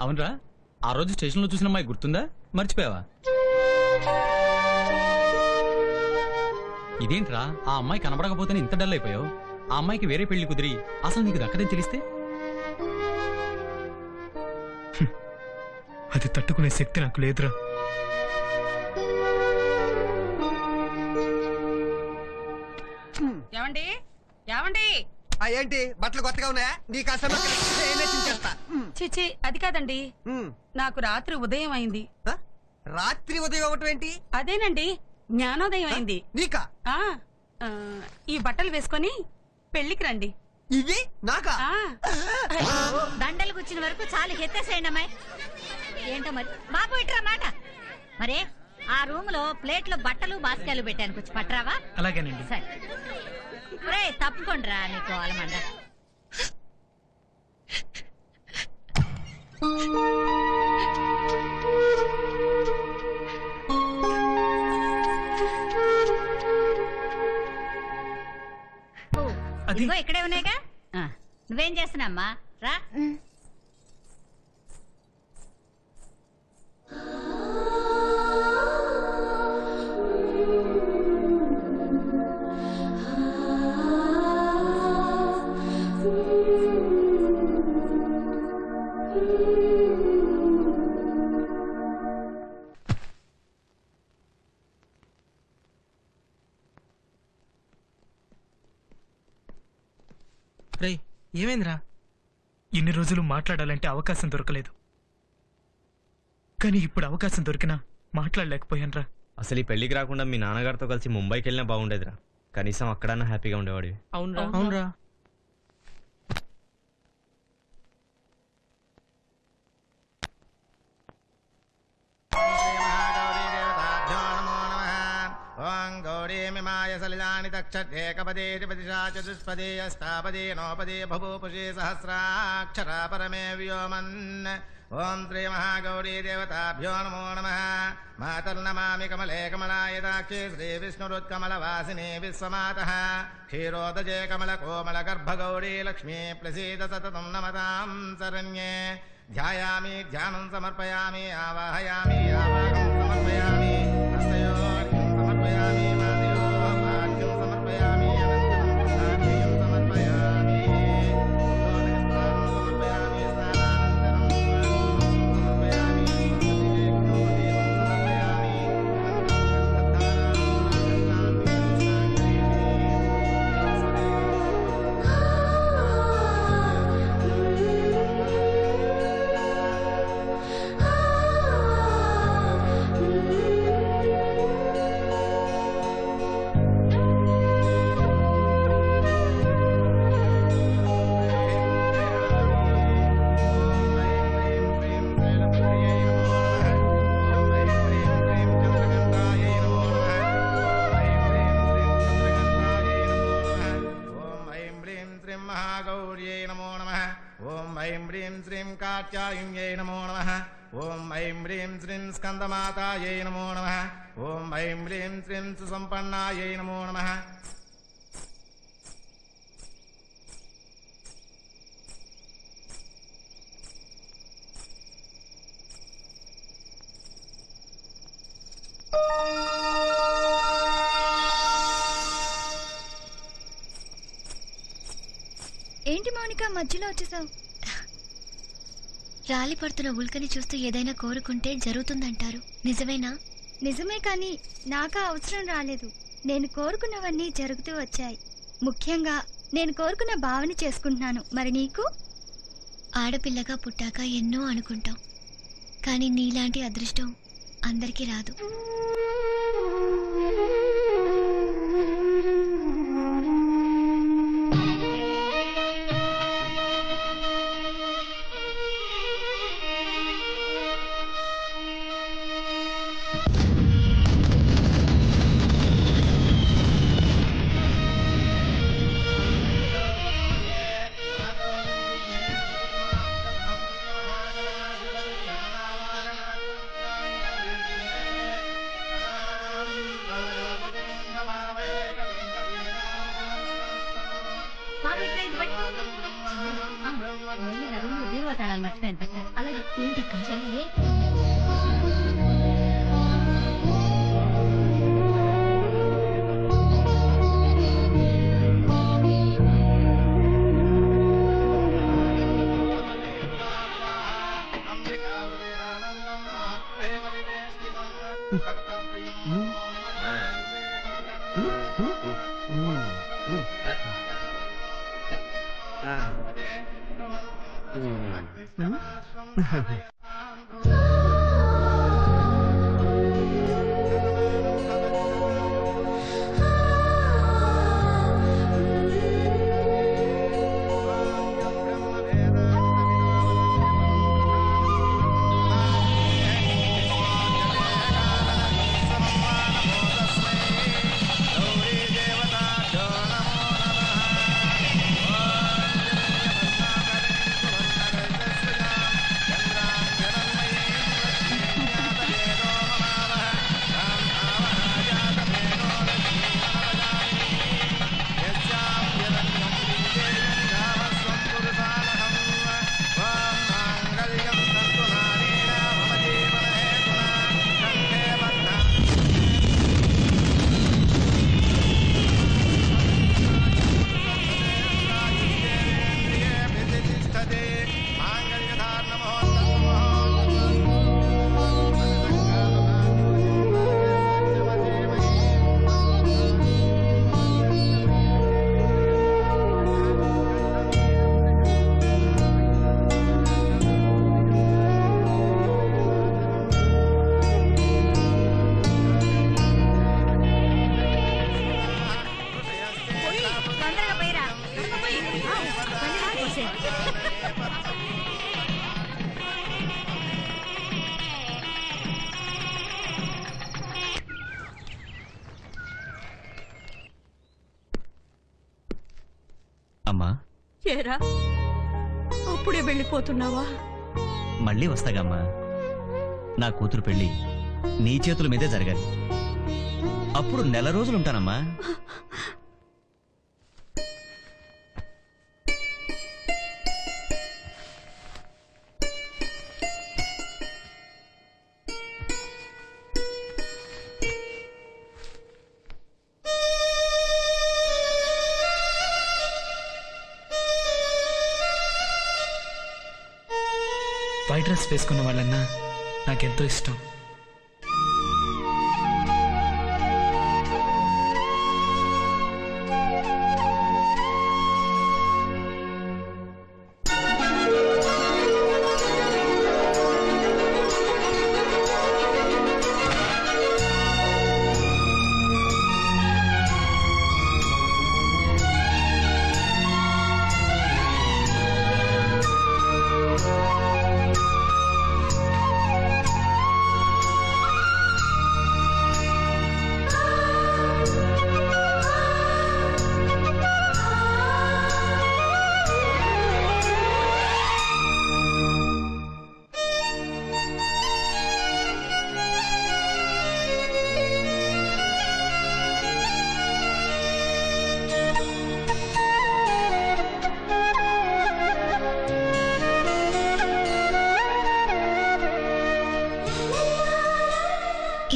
అవునరా, ఆ రోజు స్టేషన్ లో చూసిన అమ్మాయి గుర్తుందా? మర్చిపోయావా? ఇదేంట్రా, ఆ అమ్మాయి కనబడకపోతేనే ఇంత డల్ అయిపోయావు? ఆ అమ్మాయికి వేరే పెళ్లి కుదిరి అసలు నీకు దక్కదని తెలిస్తే? అది తట్టుకునే శక్తి నాకు లేదురా. ఏమండి ఏమండి? ఏంటి బట్టలు కొత్తగా ఉన్నాయా? నీకు అసలు చిచి అది కాదండి, నాకు రాత్రి ఉదయం అయింది. రాత్రి ఉదయం ఒకటి ఏంటి? అదేనండి, జ్ఞానోదయం అయింది. నీకా? ఈ బట్టలు వేసుకొని పెళ్లికి రండి. ఇవి నాకా? దండలు గుచ్చిన వరకు చాలు, ఎత్తేసేయండి అమ్మాయి. ఏంటో మరి బాబు ఇట్రా మాట. మరే ఆ రూమ్ లో ప్లేట్లో బట్టలు బాస్కాయలు పెట్టాను, కొంచెం పట్టరావా? అలాగేనండి. సరే తప్పుకోండిరా, నీకు అలమండ. ఇదిగో ఇక్కడే ఉన్నాయిగా. నువ్వేం చేస్తున్నామ్మా? రా. ఏమైందిరా? ఇన్ని రోజులు మాట్లాడాలంటే అవకాశం దొరకలేదు, కానీ ఇప్పుడు అవకాశం దొరికినా మాట్లాడలేకపోయానురా. అసలు ఈ పెళ్లికి రాకుండా మీ నాన్నగారితో కలిసి ముంబైకి వెళ్ళినా బాగుండేదిరా. కనీసం అక్కడన్నా హ్యాపీగా ఉండేవాడివి. అవునరా. ఓం గౌరీమిమాయ సలిలాని తక్షేకపదే త్రిపదిశా చతుష్పదే అష్టాపదే నోపదే భూపుషే సహస్రాక్షరా పరమే వ్యోమన్. ఓం శ్రీ మహాగౌరీ దేవతాభ్యో నమో నమః. మాతర్నమామి కమలే కమలాయదాక్షే శ్రీ విష్ణురుత్కమలవాసిని విశ్వమాతః. క్షీరోదజే కమల కోమల గర్భగౌరీ లక్ష్మీ ప్రసీద సతతం నమతాం శరణ్యే. ధ్యాయామి ధ్యానం సమర్పయామి, ఆవాహయామి ఆవాహం సమర్పయామి, హస్తయోర్ఘ్యం సమర్పయామి, పాదయోః పాద్యం సమర్పయామి, అనంతరం సాధ్యం సమర్పయామి, స్నానం సమర్పయామి, స్నానానంతరం సమర్పయామి, కాత్యాయన్యై నమో నమః. ఓం ఐం హ్రీం శ్రీం స్కందమాతాయై నమో నమః. ఓం ఐం హ్రీం శ్రీం సుసంపన్నాయై నమో నమః. ఏంటి మౌనిక మధ్యలో వచ్చేసావు? రాలి పడుతున్న ఉల్కని చూస్తూ ఏదైనా కోరుకుంటే జరుగుతుందంటారు, నిజమేనా? నిజమే, కానీ నాకా అవసరం రాలేదు. నేను కోరుకున్నవన్నీ జరుగుతూ వచ్చాయి. ముఖ్యంగా నేను కోరుకున్న భావన చేసుకుంటున్నాను. మరి నీకు? ఆడపిల్లగా పుట్టాక ఎన్నో అనుకుంటాం, కానీ నీలాంటి అదృష్టం అందరికీ రాదు. అమ్మా, ఏరా అప్పుడే వెళ్ళిపోతున్నావా? మళ్ళీ వస్తాగమ్మా. నా కూతురు పెళ్లి నీ చేతుల మీదే జరగాలి. అప్పుడు నెల రోజులు ఉంటానమ్మా. వైట్ డ్రెస్ వేసుకున్న వాళ్ళన్నా నాకెంతో ఇష్టం.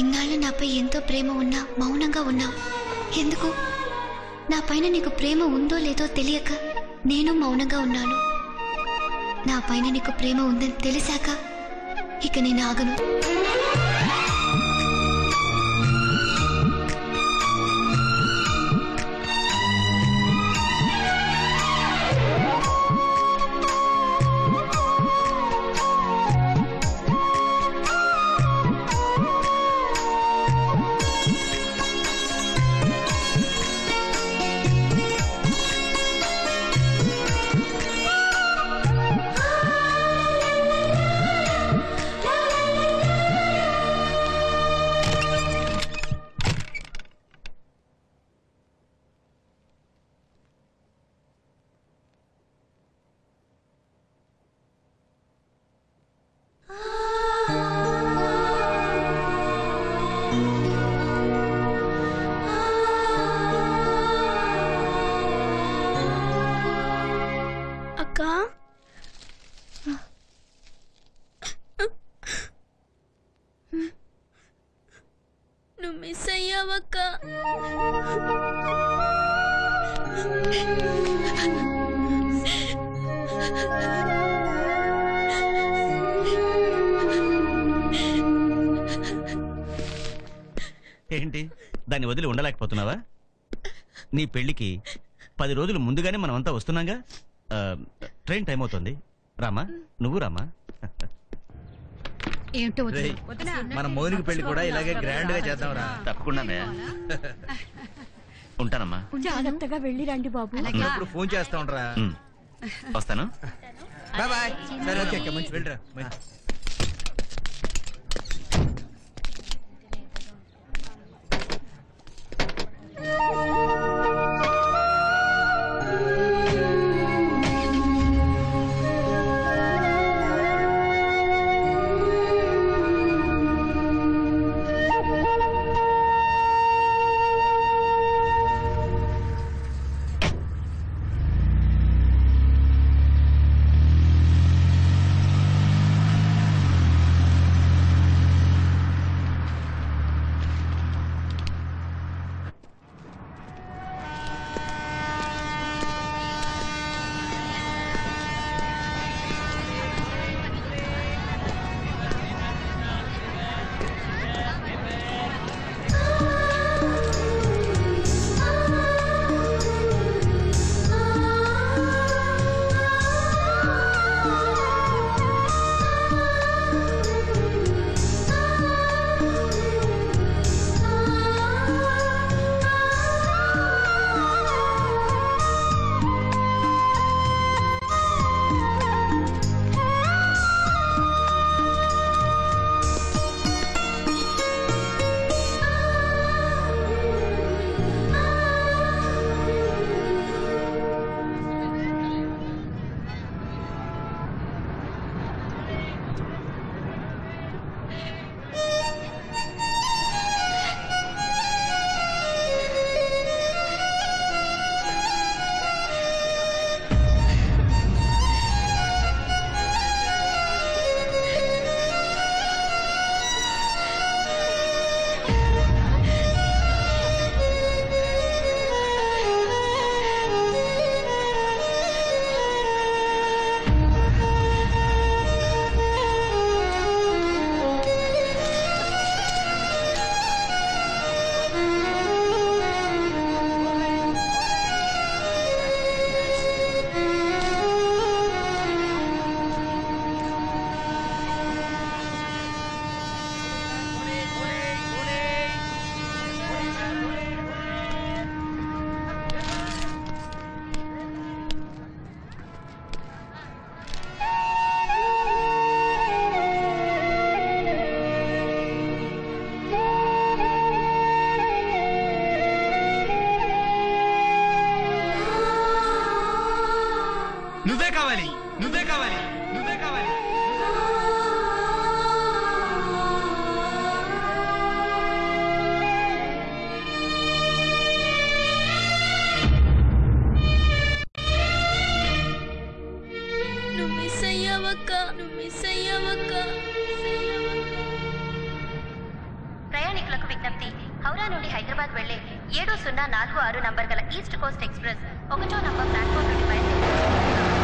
ఇన్నాళ్ళు నాపై ఎంతో ప్రేమ ఉన్నా మౌనంగా ఉన్నావు. ఎందుకు? నా పైన నీకు ప్రేమ ఉందో లేదో తెలియక నేను మౌనంగా ఉన్నాను. నా పైన నీకు ప్రేమ ఉందని తెలిసాక ఇక నేను ఆగను. నువ్వు మిస్ అయ్యావక్క. ఏంటి దాన్ని వదిలి ఉండలేకపోతున్నావా? నీ పెళ్లికి 10 రోజులు ముందుగానే మనం అంతా వస్తున్నాగా. ట్రైన్ టైం అవుతుంది. రామా, నువ్వు రామా. మన మౌనికి పెళ్లి కూడా ఇలాగే గ్రాండ్ గా చేద్దాంరా. తప్పకుండా ఉంటానమ్మా. జాగ్రత్తగా వెళ్ళి రండి బాబు. ఇప్పుడు ఫోన్ చేస్తా ఉండరా. వస్తాను. Bye bye. సరే ఓకే, మంచి వెళ్ళరా. నువ్వే కావాలి, నువ్వే కావాలి, నువ్వే కావాలి. నువ్వు మిస్ అయ్యావక్క, నువ్వు మిస్ అయ్యావక్క. ప్రయాణికులకు విజ్ఞప్తి. హౌరా నుండి హైదరాబాద్ వెళ్లే 7046 నంబర్ గల ఈస్ట్ కోస్ట్ ఎక్స్ప్రెస్ 1వ నంబర్ ప్లాట్ఫామ్ నుండి బయలుదేరి